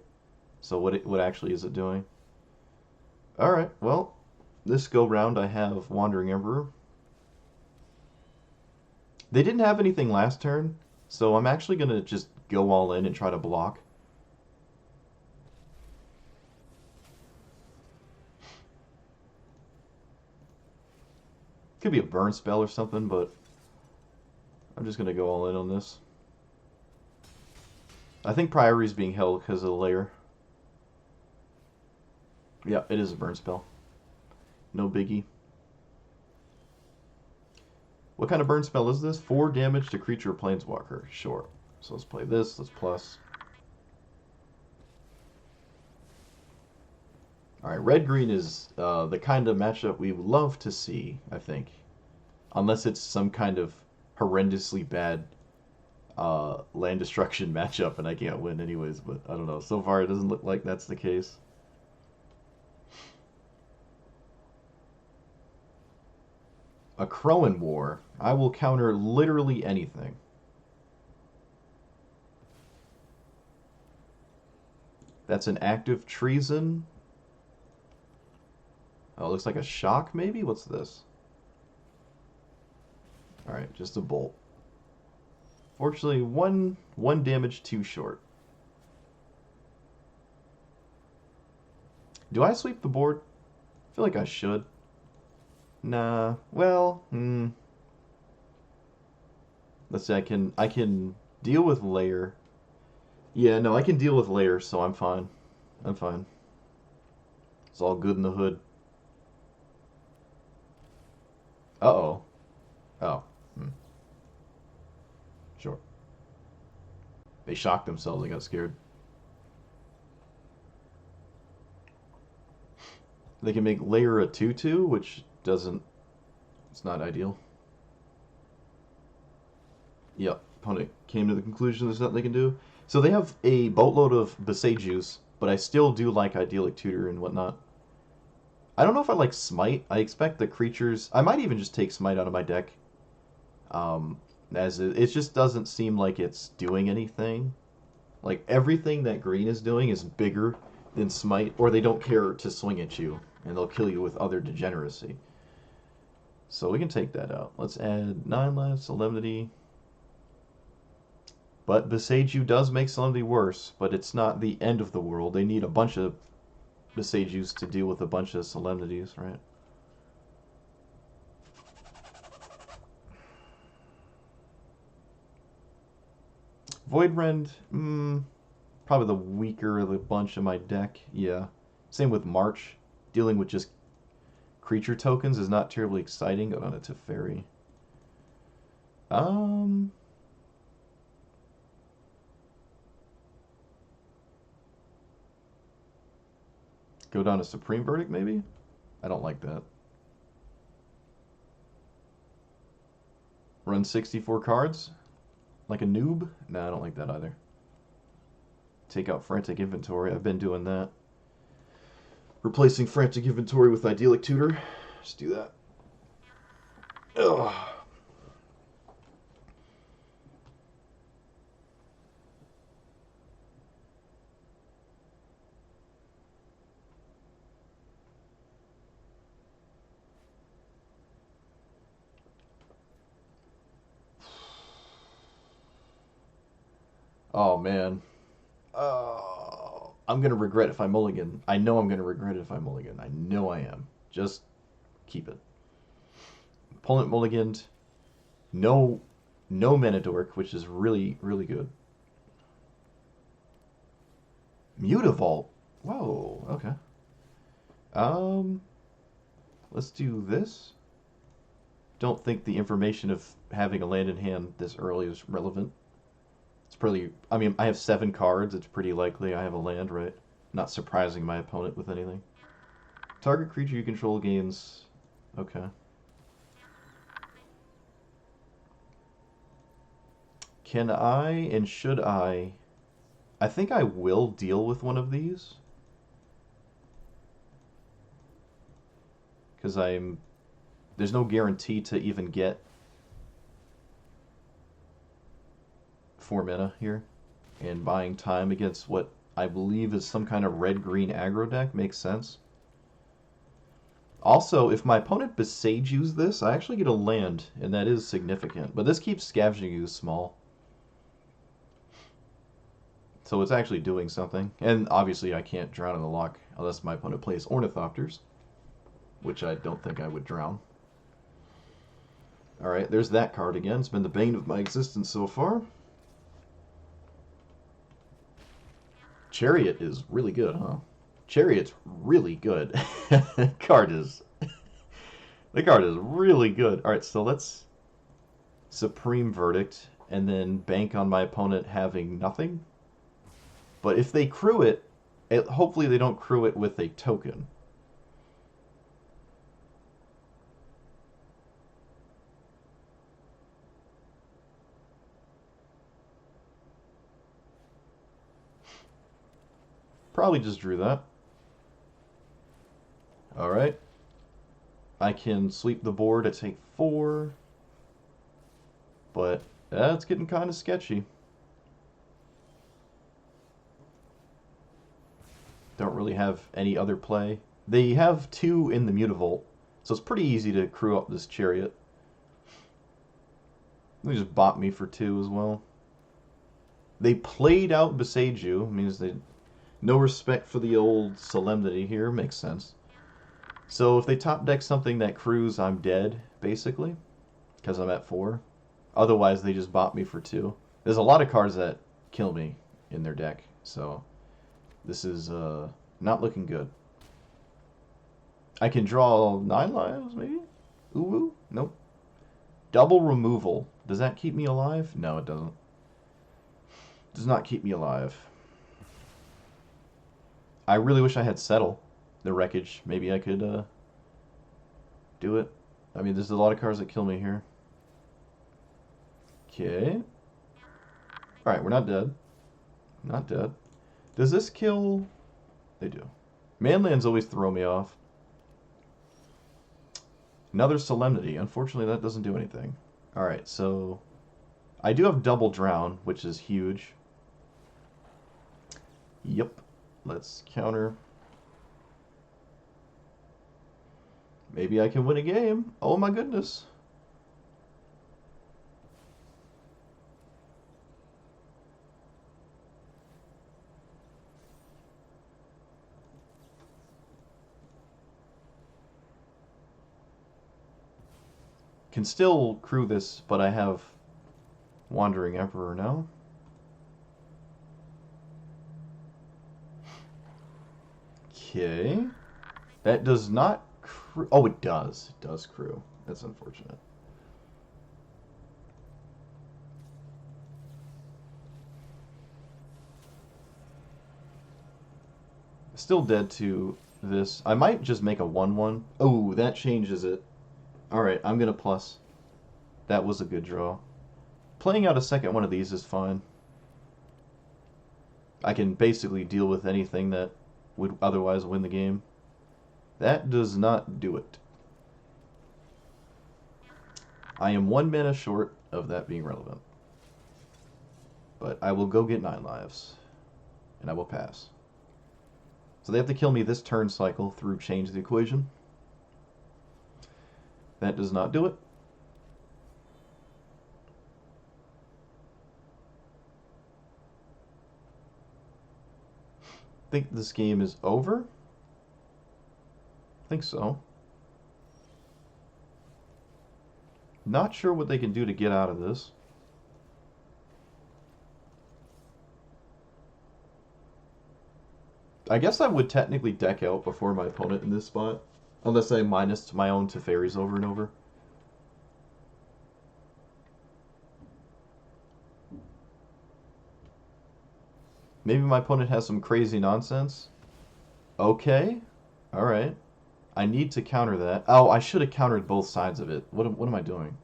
So what actually is it doing? Alright, well, this go round I have Wandering Emperor. They didn't have anything last turn, so I'm actually going to just go all in and try to block. Could be a burn spell or something, but I'm just going to go all in on this. I think priority is being held because of the layer. Yeah, it is a burn spell. No biggie. What kind of burn spell is this? 4 damage to creature or planeswalker. Sure. So let's play this. Let's plus. Alright, red-green is the kind of matchup we love to see, I think. Unless it's some kind of horrendously bad land destruction matchup and I can't win anyways, but I don't know. So far it doesn't look like that's the case. A Crowan War. I will counter literally anything. That's an active treason. Oh, it looks like a shock maybe? What's this? Alright, just a bolt. Fortunately, one damage too short. Do I sweep the board? I feel like I should. Nah, well, let's see, I can deal with layer. Yeah, no, I can deal with layer, so I'm fine. I'm fine. It's all good in the hood. Uh-oh. Oh. Sure. They shocked themselves, they got scared. They can make layer a 2/2, which doesn't... It's not ideal. Yep, opponent came to the conclusion there's nothing they can do. So they have a boatload of Besageus, but I still do like Idyllic Tutor and whatnot. I don't know if I like Smite. I expect the creatures... I might even just take Smite out of my deck. As it just doesn't seem like it's doing anything. Like, everything that green is doing is bigger than Smite, or they don't care to swing at you, and they'll kill you with other degeneracy. So we can take that out. Let's add 9 life, Solemnity. But Besageus does make Solemnity worse, but it's not the end of the world. They need a bunch of Besageus to deal with a bunch of Solemnities, right? Voidrend, probably the weaker of the bunch of my deck, yeah. Same with March. Dealing with just creature tokens is not terribly exciting. Go down to Teferi. Go down to Supreme Verdict, maybe? I don't like that. Run 64 cards? Like a noob? Nah, I don't like that either. Take out Frantic Inventory. I've been doing that. Replacing Frantic Inventory with Idyllic Tutor. Just do that. Ugh. Oh, man. I'm going to regret if I mulligan. I know I'm going to regret it if I mulligan. I know I am. Just keep it. Opponent mulliganed. No Menadork, which is really, really good. Mutavault. Whoa, okay. Let's do this. Don't think the information of having a land in hand this early is relevant. It's pretty... I mean, I have 7 cards. It's pretty likely I have a land, right? Not surprising my opponent with anything. Target creature you control gains... Okay. Can I and should I... I think I will deal with one of these. Because there's no guarantee to even get 4 mana here. And buying time against what I believe is some kind of red-green aggro deck makes sense. Also, if my opponent Besageus this, I actually get a land, and that is significant. But this keeps Scavenging Ooze small. So it's actually doing something. And obviously I can't drown in the lock unless my opponent plays Ornithopters, which I don't think I would drown. Alright, there's that card again. It's been the bane of my existence so far. Chariot is really good, huh? Chariot's really good. The card is really good. Alright, so let's Supreme Verdict and then bank on my opponent having nothing. But if they crew it, hopefully they don't crew it with a token. Probably just drew that. Alright. I can sweep the board at take 4. But that's getting kind of sketchy. Don't really have any other play. They have 2 in the Mutavault, so it's pretty easy to crew up this Chariot. They just bought me for 2 as well. They played out Beseiju, means they no respect for the old Solemnity here, makes sense. So if they top deck something that crews, I'm dead, basically, because I'm at 4. Otherwise, they just bought me for 2. There's a lot of cards that kill me in their deck, so this is not looking good. I can draw 9 lives, maybe? Ooh, nope. Double removal. Does that keep me alive? No, it doesn't. Does not keep me alive. I really wish I had Settle, the Wreckage. Maybe I could do it. I mean, there's a lot of cards that kill me here. Okay. Alright, we're not dead. Not dead. Does this kill... They do. Manlands always throw me off. Another Solemnity. Unfortunately, that doesn't do anything. Alright, so... I do have Double Drown, which is huge. Yep. Let's counter. Maybe I can win a game. Oh my goodness. Can still crew this, but I have Wandering Emperor now. Okay. That does not crew. Oh, it does. It does crew. That's unfortunate. Still dead to this. I might just make a 1-1. Oh, that changes it. Alright, I'm going to plus. That was a good draw. Playing out a second one of these is fine. I can basically deal with anything that would otherwise win the game. That does not do it. I am 1 mana short of that being relevant. But I will go get 9 lives. And I will pass. So they have to kill me this turn cycle through Change the Equation. That does not do it. I think this game is over. I think so. Not sure what they can do to get out of this. I guess I would technically deck out before my opponent in this spot. Unless I minus my own Teferis over and over. Maybe my opponent has some crazy nonsense. Okay. Alright. I need to counter that. Oh, I should have countered both sides of it. What am I doing?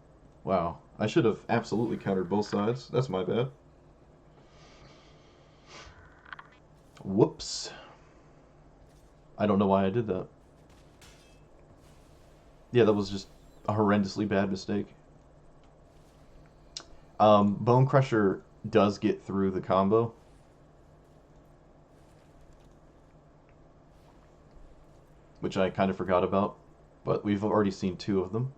Wow. I should have absolutely countered both sides. That's my bad. Whoops. I don't know why I did that. Yeah, that was just a horrendously bad mistake. Bone Crusher does get through the combo. Which I kind of forgot about. But we've already seen 2 of them.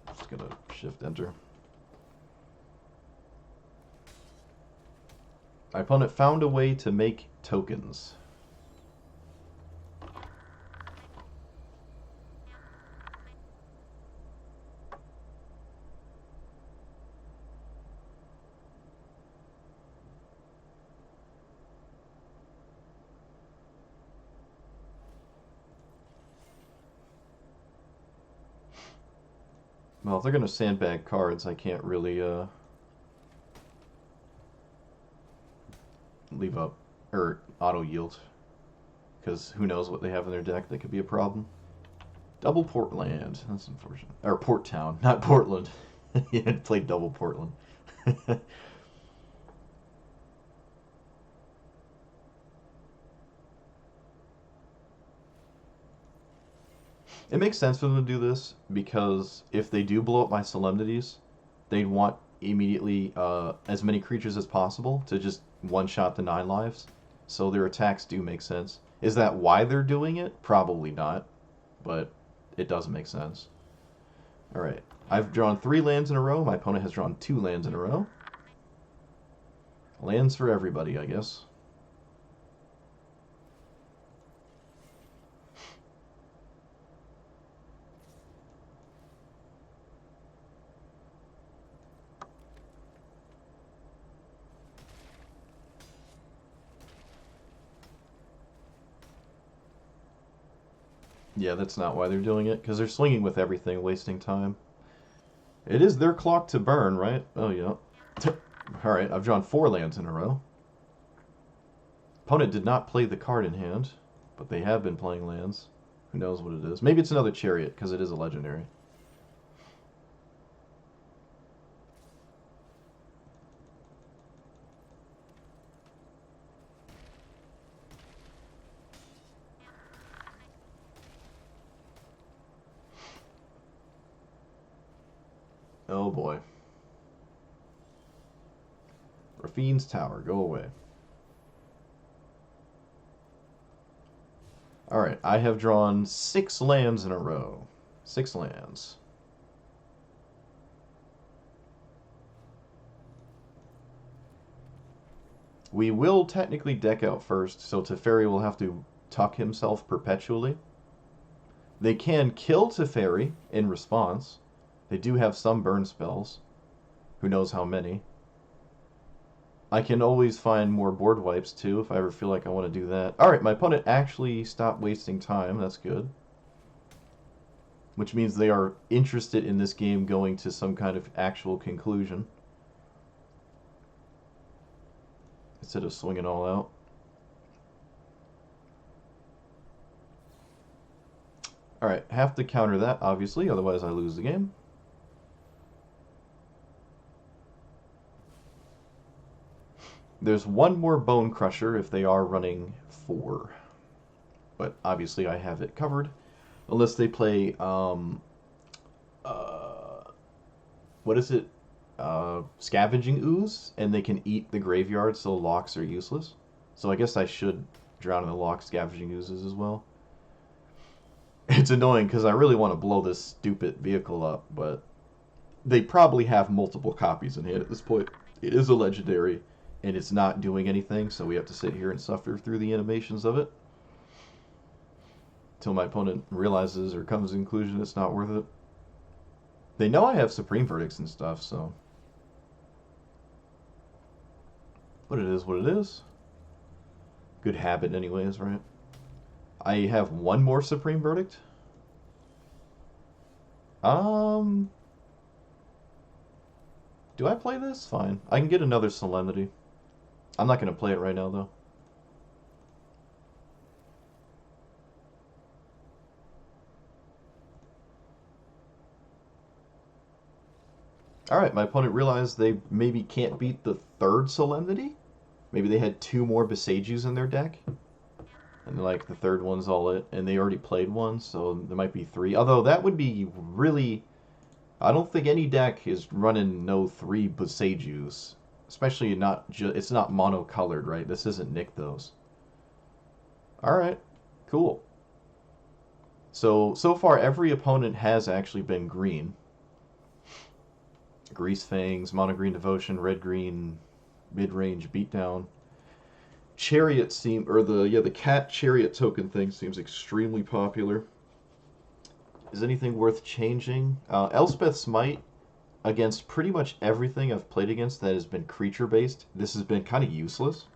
Just gonna shift enter. My opponent found a way to make tokens. Well, if they're going to sandbag cards, I can't really leave up or auto yield, because who knows what they have in their deck that could be a problem. Double Portland. That's unfortunate. Or Port Town, not Portland. He had played double Portland. It makes sense for them to do this because if they do blow up my solemnities, they want immediately as many creatures as possible to just one-shot the 9 lives. So their attacks do make sense. Is that why they're doing it? Probably not, but it does make sense. Alright, I've drawn 3 lands in a row. My opponent has drawn 2 lands in a row. Lands for everybody, I guess. Yeah, that's not why they're doing it, because they're swinging with everything, wasting time. It is their clock to burn, right? Oh, yeah. Alright, I've drawn 4 lands in a row. Opponent did not play the card in hand, but they have been playing lands. Who knows what it is. Maybe it's another Chariot, because it is a legendary. Oh boy. Rafine's Tower, go away. Alright, I have drawn 6 lands in a row. 6 lands. We will technically deck out first, so Teferi will have to tuck himself perpetually. They can kill Teferi in response. They do have some burn spells. Who knows how many. I can always find more board wipes too if I ever feel like I want to do that. Alright, my opponent actually stopped wasting time. That's good. Which means they are interested in this game going to some kind of actual conclusion. Instead of swinging all out. Alright, have to counter that, obviously, otherwise I lose the game. There's one more Bone Crusher if they are running 4. But obviously I have it covered. Unless they play, what is it? Scavenging Ooze, and they can eat the graveyard, so locks are useless. So I guess I should drown in the lock Scavenging Oozes as well. It's annoying because I really want to blow this stupid vehicle up, but they probably have multiple copies in hand at this point. It is a legendary, and it's not doing anything, so we have to sit here and suffer through the animations of it. Until my opponent realizes or comes to the conclusion it's not worth it. They know I have Supreme Verdicts and stuff, so... But it is what it is. Good habit anyways, right? I have one more Supreme Verdict. Do I play this? Fine. I can get another Solemnity. I'm not going to play it right now, though. Alright, my opponent realized they maybe can't beat the 3rd Solemnity. Maybe they had 2 more Besagus in their deck. And like the 3rd one's all it. And they already played one, so there might be 3. Although that would be really... I don't think any deck is running no 3 Besajus. Especially not it's not monocolored, right? This isn't Nykthos. Alright, cool. So far every opponent has actually been green. Grease Fangs, Mono Green Devotion, Red Green, Mid-Range Beatdown. Chariot seem or the cat chariot token thing seems extremely popular. Is anything worth changing? Elspeth's Smite against pretty much everything I've played against that has been creature based. This has been kind of useless.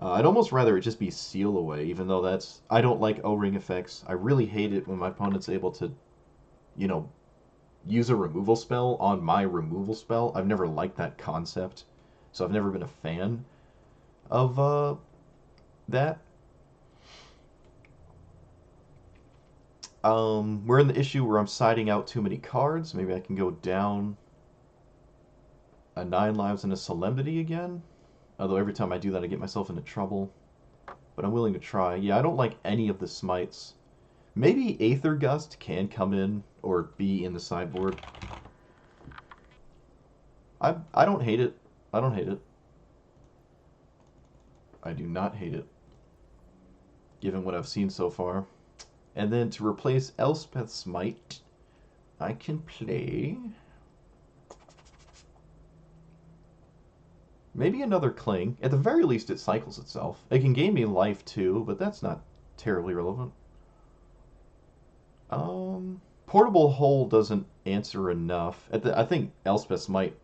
I'd almost rather it just be Seal Away, even though that's I don't like O-ring effects. I really hate it when my opponent's able to, you know, use a removal spell on my removal spell. I've never liked that concept, so I've never been a fan of that. We're in the issue where I'm siding out too many cards. Maybe I can go down a 9 lives and a Solemnity again. Although every time I do that, I get myself into trouble. But I'm willing to try. Yeah, I don't like any of the smites. Maybe Aether Gust can come in or be in the sideboard. I don't hate it. I don't hate it. I do not hate it, given what I've seen so far. And then to replace Elspeth's Smite, I can play maybe another Cling. At the very least, it cycles itself. It can gain me life too, but that's not terribly relevant. Portable Hole doesn't answer enough. I think Elspeth's Smite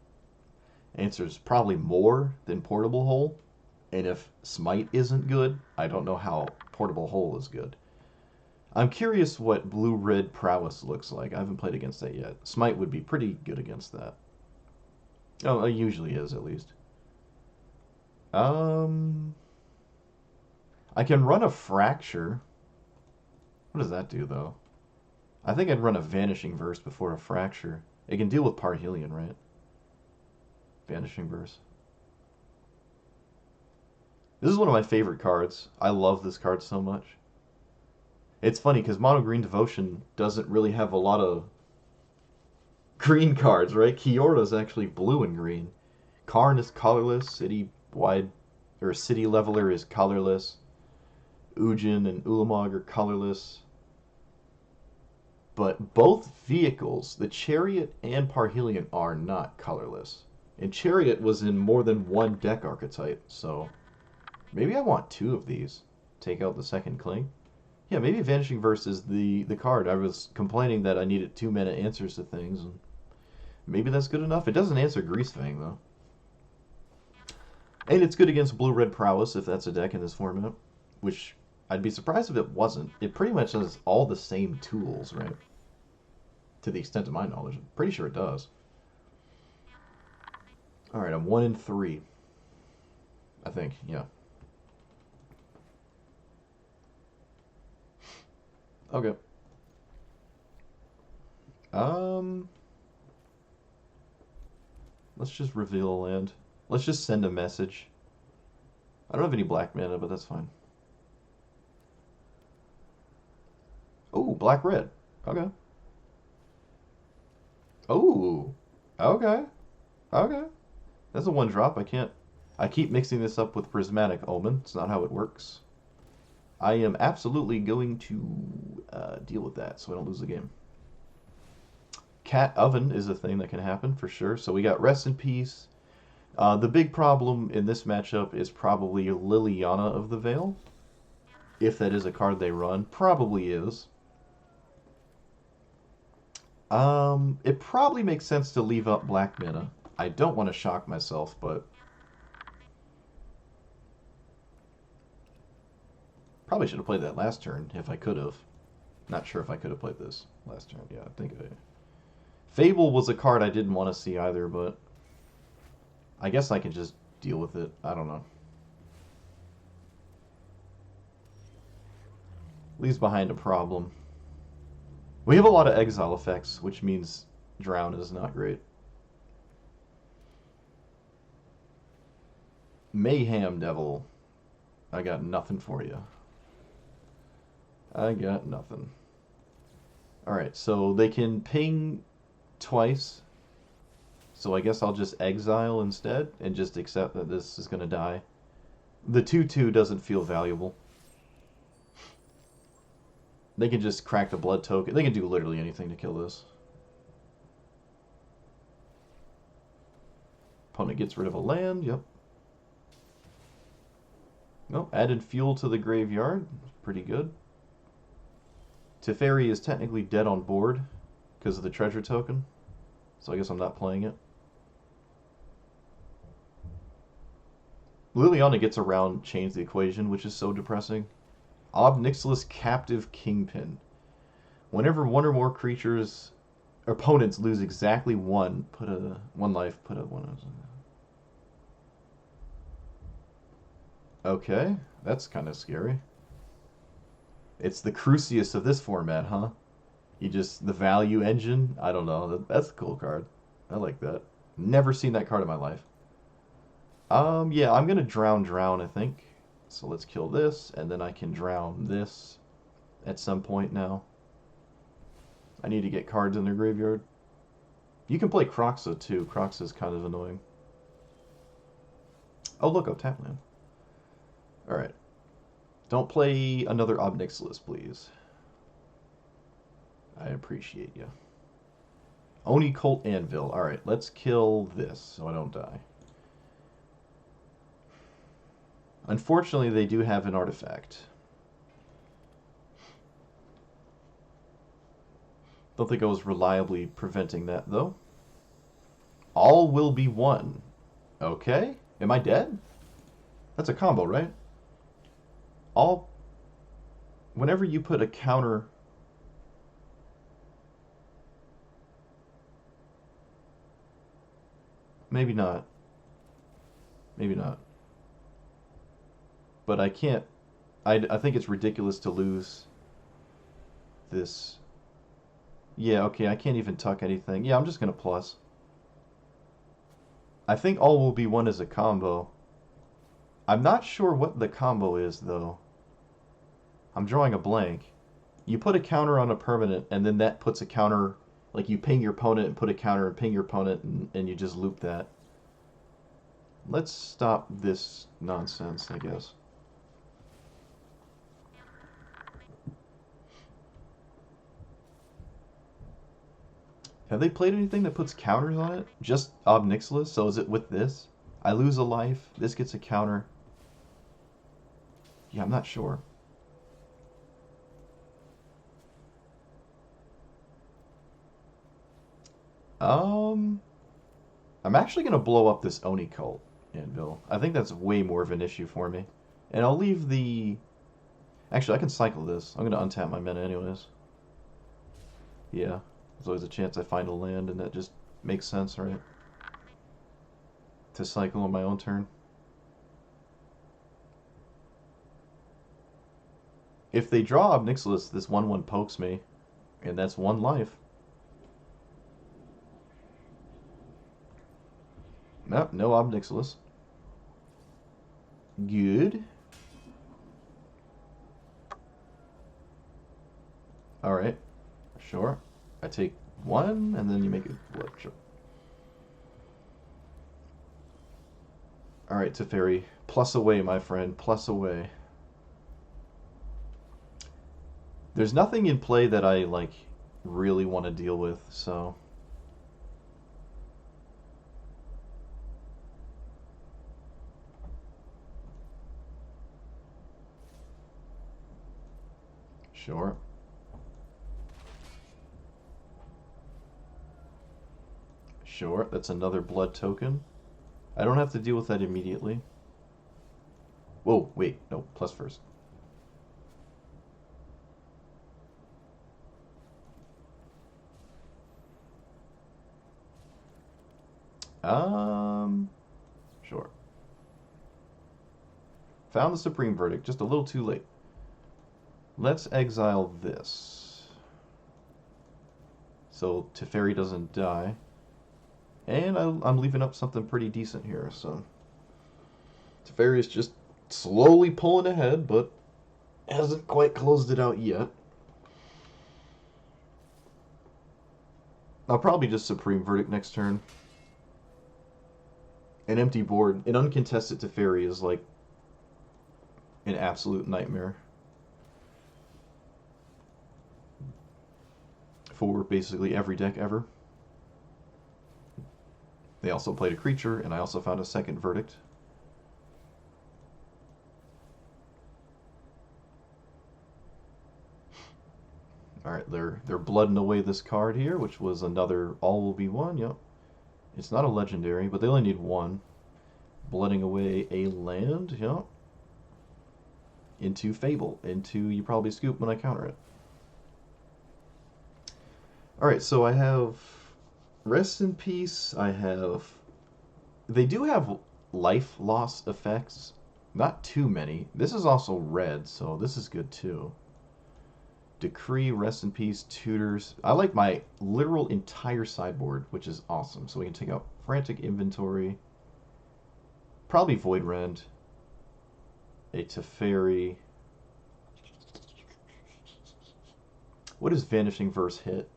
answers probably more than Portable Hole. And if Smite isn't good, I don't know how Portable Hole is good. I'm curious what Blue-Red Prowess looks like. I haven't played against that yet. Smite would be pretty good against that. Oh, it usually is, at least. I can run a Fracture. What does that do, though? I think I'd run a Vanishing Verse before a Fracture. It can deal with Parhelion, right? Vanishing Verse. This is one of my favorite cards. I love this card so much. It's funny because Mono Green Devotion doesn't really have a lot of green cards, right? Kiorda's actually blue and green. Karn is colorless. City Leveler is colorless. Ujin and Ulamog are colorless. But both vehicles, the Chariot and Parhelion, are not colorless. And Chariot was in more than one deck archetype, so maybe I want 2 of these. Take out the second Cling. Yeah, maybe Vanishing Verse is the card. I was complaining that I needed 2 mana answers to things, and maybe that's good enough. It doesn't answer Greasefang, though. And it's good against Blue-Red Prowess, if that's a deck in this format, which I'd be surprised if it wasn't. It pretty much has all the same tools, right? To the extent of my knowledge. I'm pretty sure it does. Alright, I'm 1 in 3. I think, yeah. Okay. Let's just reveal a land. Let's just send a message. I don't have any black mana, but that's fine. Oh, black-red. Okay. Oh, okay. Okay. That's a 1-drop. I keep mixing this up with Prismatic Omen. It's not how it works. I am absolutely going to deal with that so I don't lose the game. Cat Oven is a thing that can happen for sure. So we got Rest in Peace. The big problem in this matchup is probably Liliana of the Veil. If that is a card they run. Probably is. It probably makes sense to leave up black mana. I don't want to shock myself, but probably should have played that last turn if I could have. Not sure if I could have played this last turn. Yeah, I think I... Fable was a card I didn't want to see either, but I guess I can just deal with it. I don't know. Leaves behind a problem. We have a lot of exile effects, which means Drown is not great. Mayhem Devil. I got nothing for you. I got nothing. Alright, so they can ping twice. So I guess I'll just exile instead and just accept that this is going to die. The 2/2 doesn't feel valuable. They can just crack the blood token. They can do literally anything to kill this. Opponent gets rid of a land, yep. Oh, added fuel to the graveyard. Pretty good. Teferi is technically dead on board because of the treasure token, so I guess I'm not playing it. Liliana gets around Change the Equation, which is so depressing. Ob Nixilis Captive Kingpin. Whenever one or more creatures opponents lose exactly one life, put a one. Okay, that's kind of scary. It's the Crucius of this format, huh? The value engine. I don't know. That's a cool card. I like that. Never seen that card in my life. Yeah, I'm gonna drown, I think. So let's kill this, and then I can drown this at some point now. I need to get cards in their graveyard. You can play Croxa too. Croxa is kind of annoying. Oh, look, I'll tap land. Alright. Don't play another Ob Nixilis, please. I appreciate you. Oni Colt Anvil. Alright, let's kill this so I don't die. Unfortunately, they do have an artifact. Don't think I was reliably preventing that, though. All will be one. Okay. Am I dead? That's a combo, right? All... Whenever you put a counter... Maybe not. Maybe not. But I can't... I think it's ridiculous to lose this. Yeah, okay, I can't even tuck anything. Yeah, I'm just going to plus. I think all will be one as a combo. I'm not sure what the combo is, though. I'm drawing a blank. You put a counter on a permanent, and then that puts a counter... Like, you ping your opponent and put a counter and ping your opponent, and you just loop that. Let's stop this nonsense, I guess. Have they played anything that puts counters on it? Just Ob Nixilis? So is it with this? I lose a life. This gets a counter. Yeah, I'm not sure. I'm actually going to blow up this Oni cult anvil. I think that's way more of an issue for me. And I'll leave the... Actually, I can cycle this. I'm going to untap my mana anyways. Yeah. There's always a chance I find a land, and that just makes sense, right? To cycle on my own turn. If they draw Ob Nixilis, this 1/1 pokes me, and that's one life. Nope, no Ob Nixilis. Good. Alright. Sure. I take one, and then you make it... What? Sure. Alright, Teferi. Plus away, my friend. Plus away. There's nothing in play that I, like, really want to deal with, so... Sure. Sure, that's another blood token. I don't have to deal with that immediately. Whoa, wait, no, plus first. Sure. Found the Supreme Verdict, just a little too late. Let's exile this. So Teferi doesn't die. And I'm leaving up something pretty decent here, so... Teferi is just slowly pulling ahead, but hasn't quite closed it out yet. I'll probably just Supreme Verdict next turn. An empty board, an uncontested Teferi is like an absolute nightmare. For basically every deck ever. They also played a creature, and I also found a second Verdict. All right, they're blooding away this card here, which was another all will be one. Yep. It's not a legendary, but they only need one. Blooding away a land. Yep. Into Fable. Into you probably scoop when I counter it. All right, so I have Rest in Peace. I have. They do have life loss effects. Not too many. This is also red, so this is good too. Decree, Rest in Peace, Tutors. I like my literal entire sideboard, which is awesome. So we can take out Frantic Inventory, probably Void Rend, a Teferi. What does Vanishing Verse hit?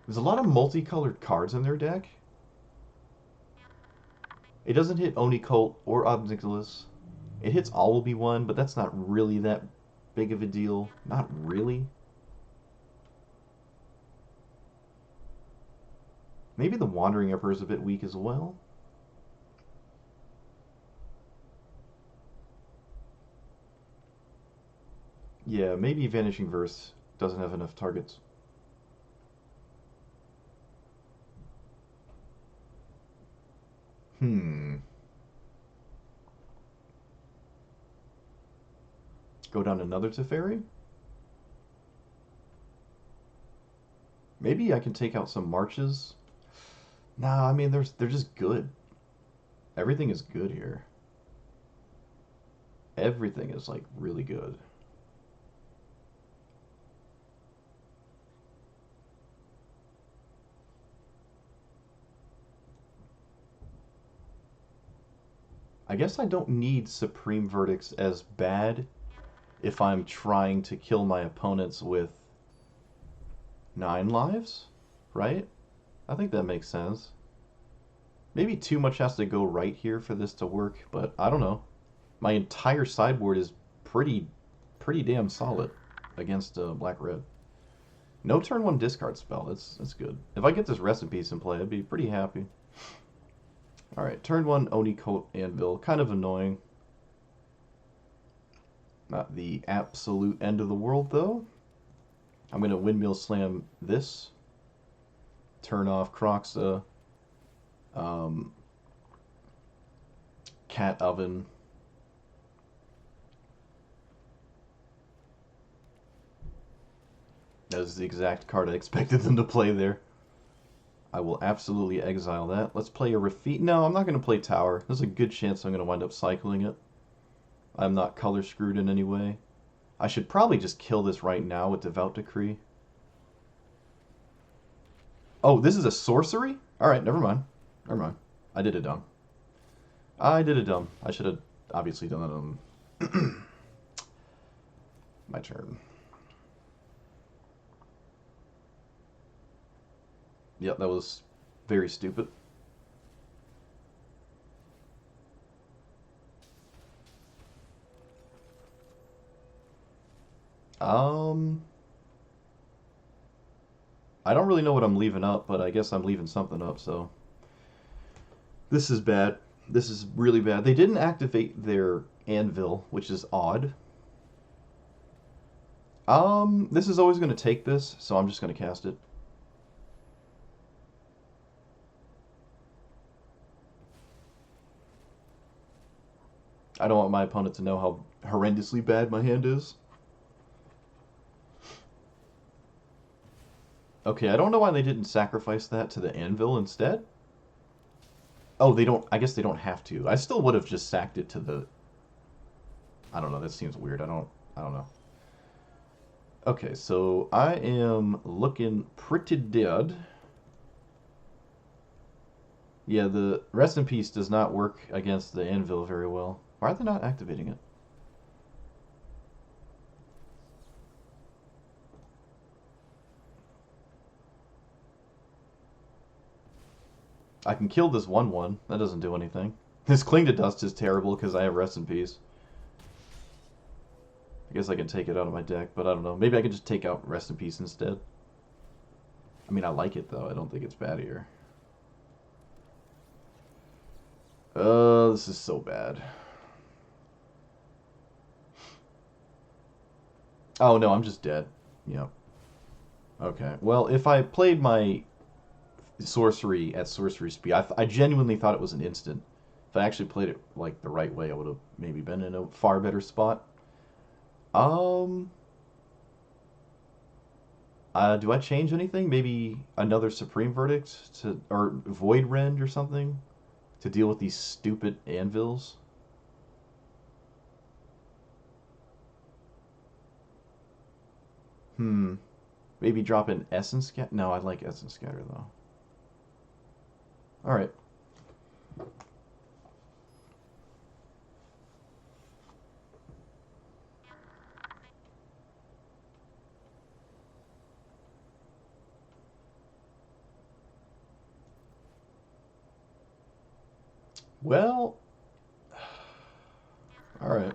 There's a lot of multicolored cards in their deck. It doesn't hit Oni Cult or Obnixilis. It hits All Will Be One, but that's not really that big of a deal. Not really. Maybe the Wandering Emperor is a bit weak as well. Yeah, maybe Vanishing Verse doesn't have enough targets. Go down another Teferi? Maybe I can take out some Marches. Nah, I mean they're just good. Everything is good here. Everything is like really good. I guess I don't need Supreme Verdicts as bad if I'm trying to kill my opponents with 9 lives, right? I think that makes sense. Maybe too much has to go right here for this to work, but I don't know. My entire sideboard is pretty damn solid against black-red. No turn 1 discard spell. That's good. If I get this Rest in Peace in play, I'd be pretty happy. Alright, turn 1 Oni Coat Anvil. Kind of annoying. Not the absolute end of the world, though. I'm going to Windmill Slam this. Turn off Croxa. Cat Oven. That is the exact card I expected them to play there. I will absolutely exile that. Let's play a Rafit. No, I'm not going to play Tower. There's a good chance I'm going to wind up cycling it. I'm not color screwed in any way. I should probably just kill this right now with Devout Decree. Oh, this is a sorcery? Alright, never mind. Never mind. I did it dumb. I did it dumb. I should have obviously done that on my turn. Yep, that was very stupid. Um, I don't really know what I'm leaving up, but I guess I'm leaving something up, so. This is bad. This is really bad. They didn't activate their anvil, which is odd. This is always going to take this, so I'm just going to cast it. I don't want my opponent to know how horrendously bad my hand is. Okay, I don't know why they didn't sacrifice that to the anvil instead. Oh, they don't. I guess they don't have to. I still would have just sacked it to the. I don't know. That seems weird. I don't know. Okay, so I am looking pretty dead. Yeah, the Rest in Peace does not work against the anvil very well. Why are they not activating it? I can kill this 1/1. That doesn't do anything. This Cling to Dust is terrible because I have Rest in Peace. I guess I can take it out of my deck, but I don't know. Maybe I can just take out Rest in Peace instead. I mean, I like it, though. I don't think it's bad here. This is so bad. Oh, no, I'm just dead. Yep. Okay. Well, if I played my sorcery at sorcery speed, I genuinely thought it was an instant. If I actually played it like the right way, I would have maybe been in a far better spot. Um, do I change anything? Maybe another Supreme Verdict to or Void Rend or something to deal with these stupid anvils? Hmm. Maybe drop an Essence Scatter? No, I like Essence Scatter though. All right. Well, all right.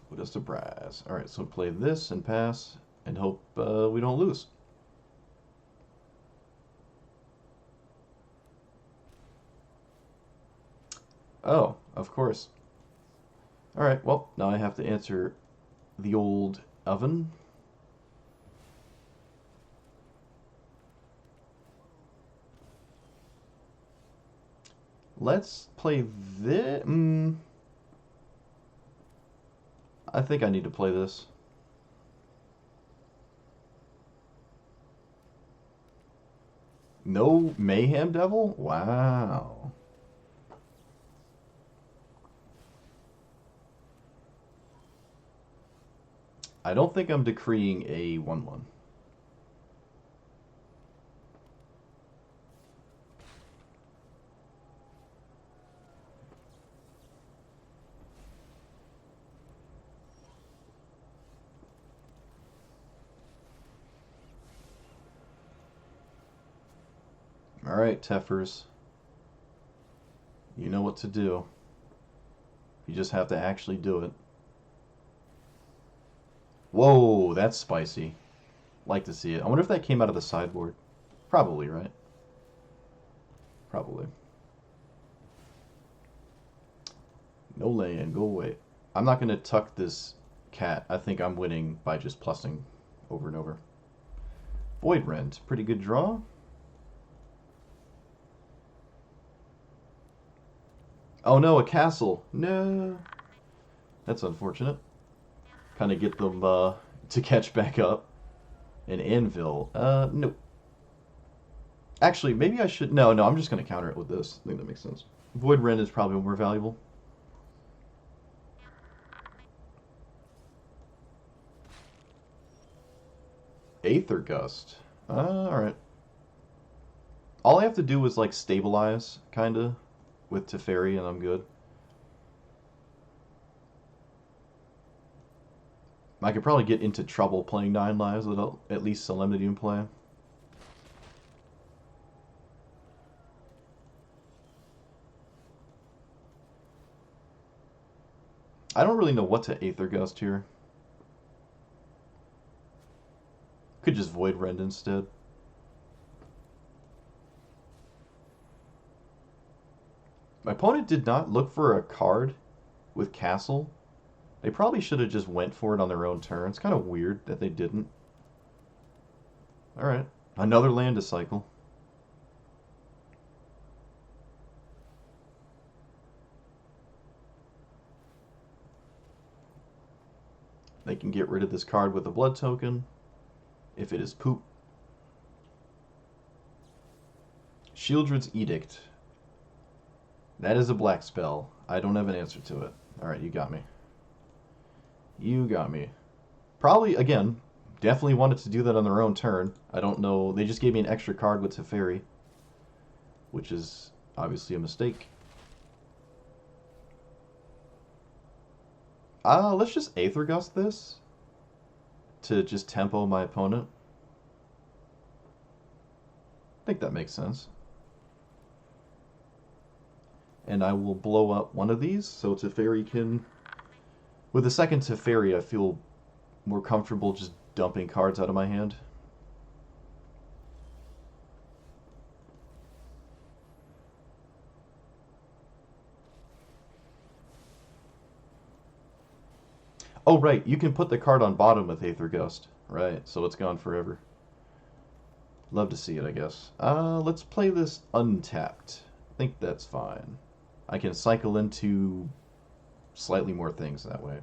What is the brass? All right, so play this and pass and hope we don't lose. Oh, of course. All right, well, now I have to answer the old oven. Let's play this. I think I need to play this. No Mayhem Devil? Wow. I don't think I'm decreeing a 1/1. All right, Teffers. You know what to do. You just have to actually do it. Whoa, that's spicy. Like to see it. I wonder if that came out of the sideboard. Probably, right? Probably. No land, go away. I'm not going to tuck this cat. I think I'm winning by just plussing over and over. Void Rend, pretty good draw. Oh no, a castle. No. That's unfortunate. Kind of get them to catch back up. An anvil. Nope. Actually, maybe I should. No, no, I'm just going to counter it with this. I think that makes sense. Void Rend is probably more valuable. Aether Gust. Alright. All I have to do is like stabilize, kinda, with Teferi, and I'm good. I could probably get into trouble playing 9 lives with at least Solemnity in play. I don't really know what to Aether Gust here. Could just Void Rend instead. My opponent did not look for a card with Castle. They probably should have just went for it on their own turn. It's kind of weird that they didn't. Alright. Another land to cycle. They can get rid of this card with a blood token. If it is poop. Shieldred's Edict. That is a black spell. I don't have an answer to it. Alright, you got me. You got me. Probably, again, definitely wanted to do that on their own turn. I don't know. They just gave me an extra card with Teferi, which is obviously a mistake. Let's just Aether Gust this to just tempo my opponent. I think that makes sense. And I will blow up one of these so Teferi can... With the second Teferi, I feel more comfortable just dumping cards out of my hand. Oh, right, you can put the card on bottom with Aether Gust. Right, so it's gone forever. Love to see it, I guess. Let's play this untapped. I think that's fine. I can cycle into slightly more things that way.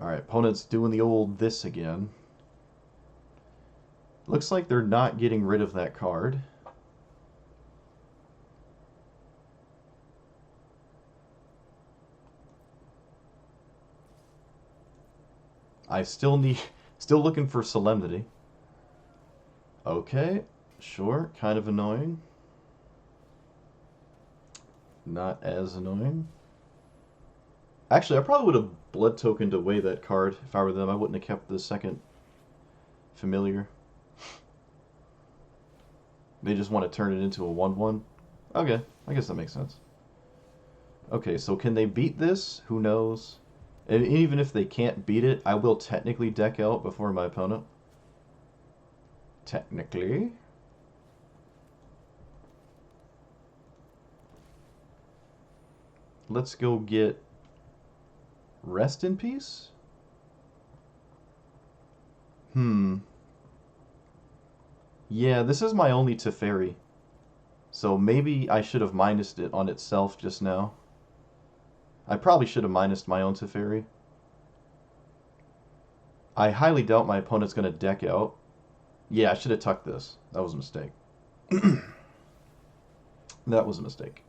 Alright, opponent's doing the old this again. Looks like they're not getting rid of that card. I still looking for Solemnity. Okay, sure, kind of annoying. Not as annoying. Actually, I probably would have blood tokened away that card if I were them. I wouldn't have kept the second familiar. They just want to turn it into a 1/1. Okay, I guess that makes sense. Okay, so can they beat this? Who knows? And even if they can't beat it, I will technically deck out before my opponent. Technically. Let's go get Rest in Peace? Yeah, this is my only Teferi. So maybe I should have minused it on itself just now. I probably should have minused my own Teferi. I highly doubt my opponent's going to deck out. Yeah, I should have tucked this. That was a mistake. That was a mistake.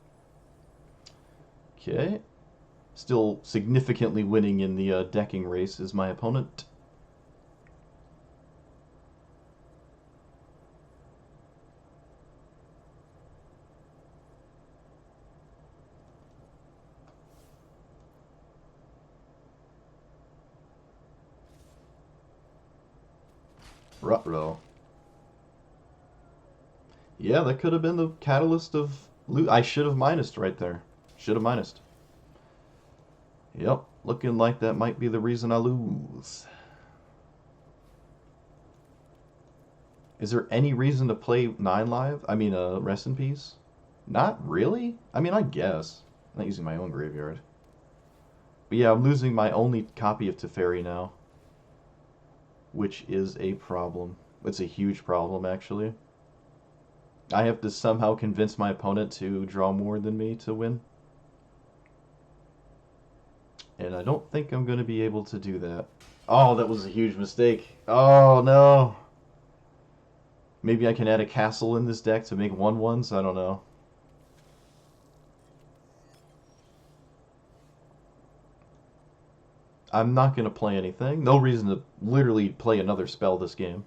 Okay. Still significantly winning in the decking race is my opponent. Ruh-roh. Yeah, that could have been the catalyst of loot. I should have minused right there. Should have minused. Yep, looking like that might be the reason I lose. Is there any reason to play 9 live? I mean, Rest in Peace? Not really? I mean, I guess. I'm not using my own graveyard. But yeah, I'm losing my only copy of Teferi now. Which is a problem. It's a huge problem, actually. I have to somehow convince my opponent to draw more than me to win. And I don't think I'm going to be able to do that. Oh, that was a huge mistake. Oh, no. Maybe I can add a castle in this deck to make 1/1s? I don't know. I'm not going to play anything. No reason to literally play another spell this game.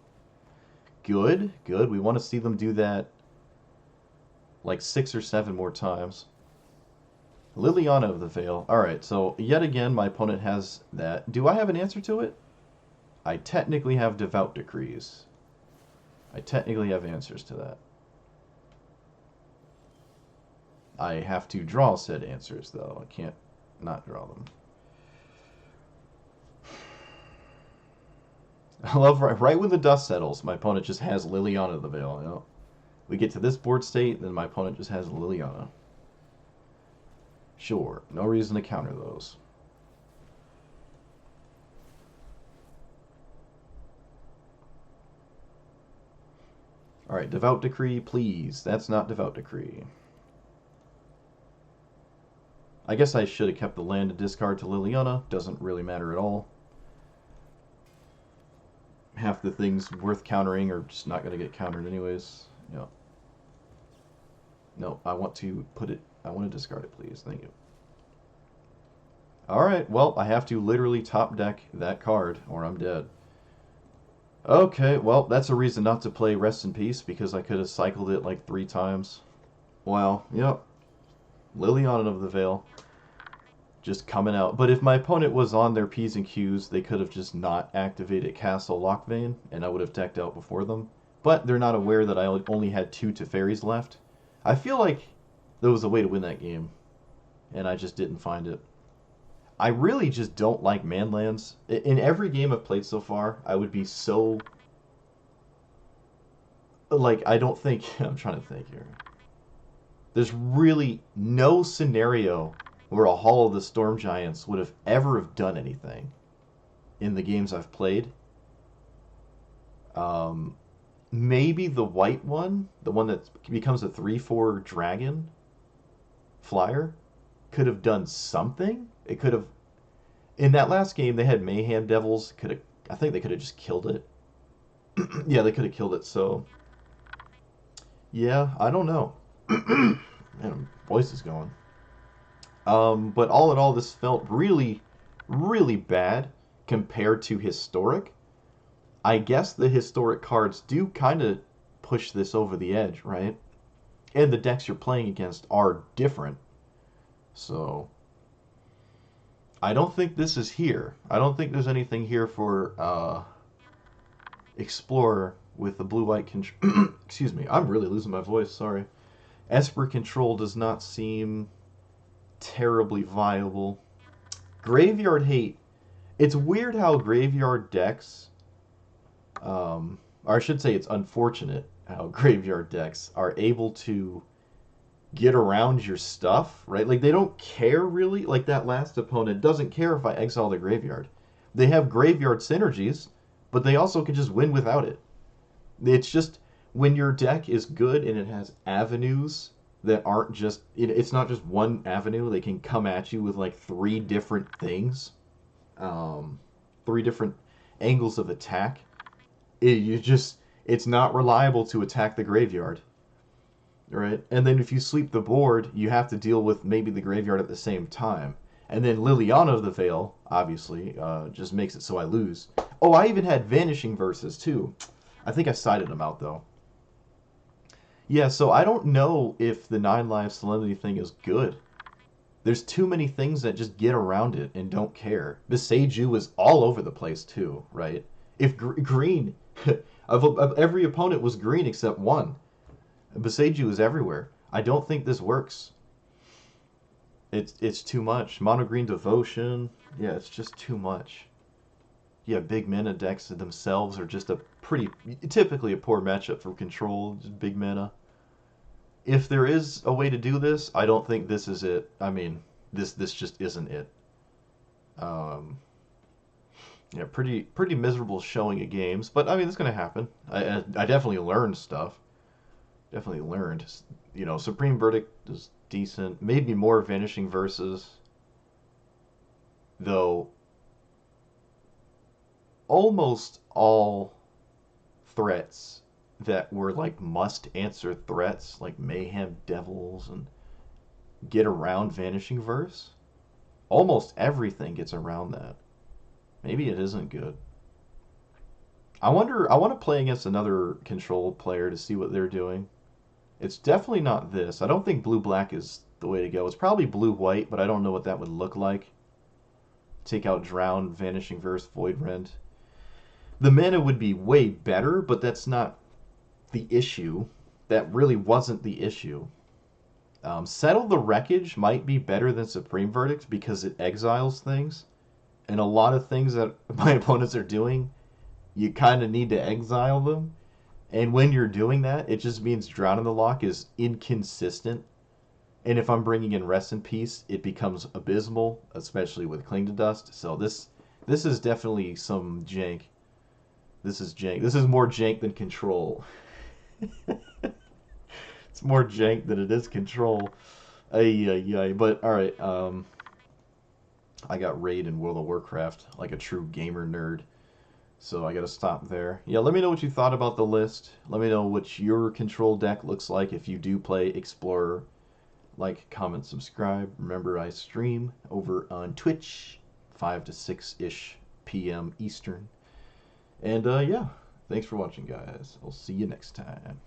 Good, good. We want to see them do that like 6 or 7 more times. Liliana of the Veil. Alright, so yet again my opponent has that. Do I have an answer to it? I technically have Devout Decrees. I technically have answers to that. I have to draw said answers, though. I can't not draw them. I love right when the dust settles, my opponent just has Liliana of the Veil. You know? We get to this board state, then my opponent just has Liliana. Sure, no reason to counter those. Alright, Devout Decree, please. That's not Devout Decree. I guess I should have kept the land to discard to Liliana. Doesn't really matter at all. Half the things worth countering are just not going to get countered anyways. Yeah. No, I want to put it... I want to discard it, please. Thank you. Alright, well, I have to literally top deck that card, or I'm dead. Okay, well, that's a reason not to play Rest in Peace, because I could have cycled it like 3 times. Wow, yep. Liliana of the Veil. Just coming out. But if my opponent was on their P's and Q's, they could have just not activated Castle Lockvein, and I would have decked out before them. But they're not aware that I only had 2 Teferis left. I feel like there was a way to win that game, and I just didn't find it. I really just don't like manlands. In every game I've played so far, I would be so... Like, I don't think... I'm trying to think here. There's really no scenario where a Hall of the Storm Giants would have ever have done anything in the games I've played. Um, Maybe the white one, the one that becomes a 3/4 dragon flyer, could have done something. It could have. In that last game, they had Mayhem Devils. Could have. I think they could have just killed it. Yeah, they could have killed it. So yeah, I don't know. Man, my voice is going. But all in all, this felt really, really bad compared to historic. I guess the historic cards do kind of push this over the edge, right? And the decks you're playing against are different. So I don't think this is here. I don't think there's anything here for Explorer with the blue-white control. Excuse me, I'm really losing my voice, sorry. Esper control does not seem terribly viable. Graveyard Hate. It's weird how graveyard decks, or I should say it's unfortunate how graveyard decks are able to get around your stuff, right? Like they don't care really. Like that last opponent doesn't care if I exile the graveyard. They have graveyard synergies, but they also can just win without it. It's just when your deck is good and it has avenues that aren't just it's not just one avenue. They can come at you with like three different things, um, three different angles of attack. It's not reliable to attack the graveyard, right? And then if you sweep the board, you have to deal with maybe the graveyard at the same time. And then Liliana of the Veil, obviously, just makes it so I lose. Oh, I even had Vanishing Verses too. I think I sided them out though. Yeah, so I don't know if the 9 Life Solemnity thing is good. There's too many things that just get around it and don't care. Beseiju is all over the place too, right? If green, of every opponent was green except one. Beseiju is everywhere. I don't think this works. It's too much. Mono green devotion. Yeah, it's just too much. Yeah, big mana decks themselves are just a pretty typically a poor matchup for control. Just big mana. If there is a way to do this, I don't think this is it. I mean, this just isn't it. Um, yeah, pretty miserable showing at games, but I mean, it's gonna happen. I definitely learned stuff. Definitely learned. You know, Supreme Verdict is decent. Maybe more Vanishing Verses, though. Almost all threats that were like must answer threats, like Mayhem Devils and get around Vanishing Verse. Almost everything gets around that. Maybe it isn't good. I wonder. I want to play against another control player to see what they're doing. It's definitely not this. I don't think blue black is the way to go. It's probably blue white, but I don't know what that would look like. Take out Drown, Vanishing Verse, Void Rend. The mana would be way better, but that's not the issue. That really wasn't the issue. Settle the Wreckage might be better than Supreme Verdict because it exiles things. And a lot of things that my opponents are doing, you kind of need to exile them. And when you're doing that, it just means Drown in the Lock is inconsistent. And if I'm bringing in Rest in Peace, it becomes abysmal, especially with Cling to Dust. So this is definitely some jank. This is jank. This is more jank than Control. It's more jank than it is Control. Ay, ay, ay. But alright, I got Raid in World of Warcraft like a true gamer nerd. So I gotta stop there. Yeah, let me know what you thought about the list. Let me know what your control deck looks like if you do play Explorer. Like, comment, subscribe. Remember, I stream over on Twitch, 5 to 6-ish p.m. Eastern. And yeah, thanks for watching, guys. I'll see you next time.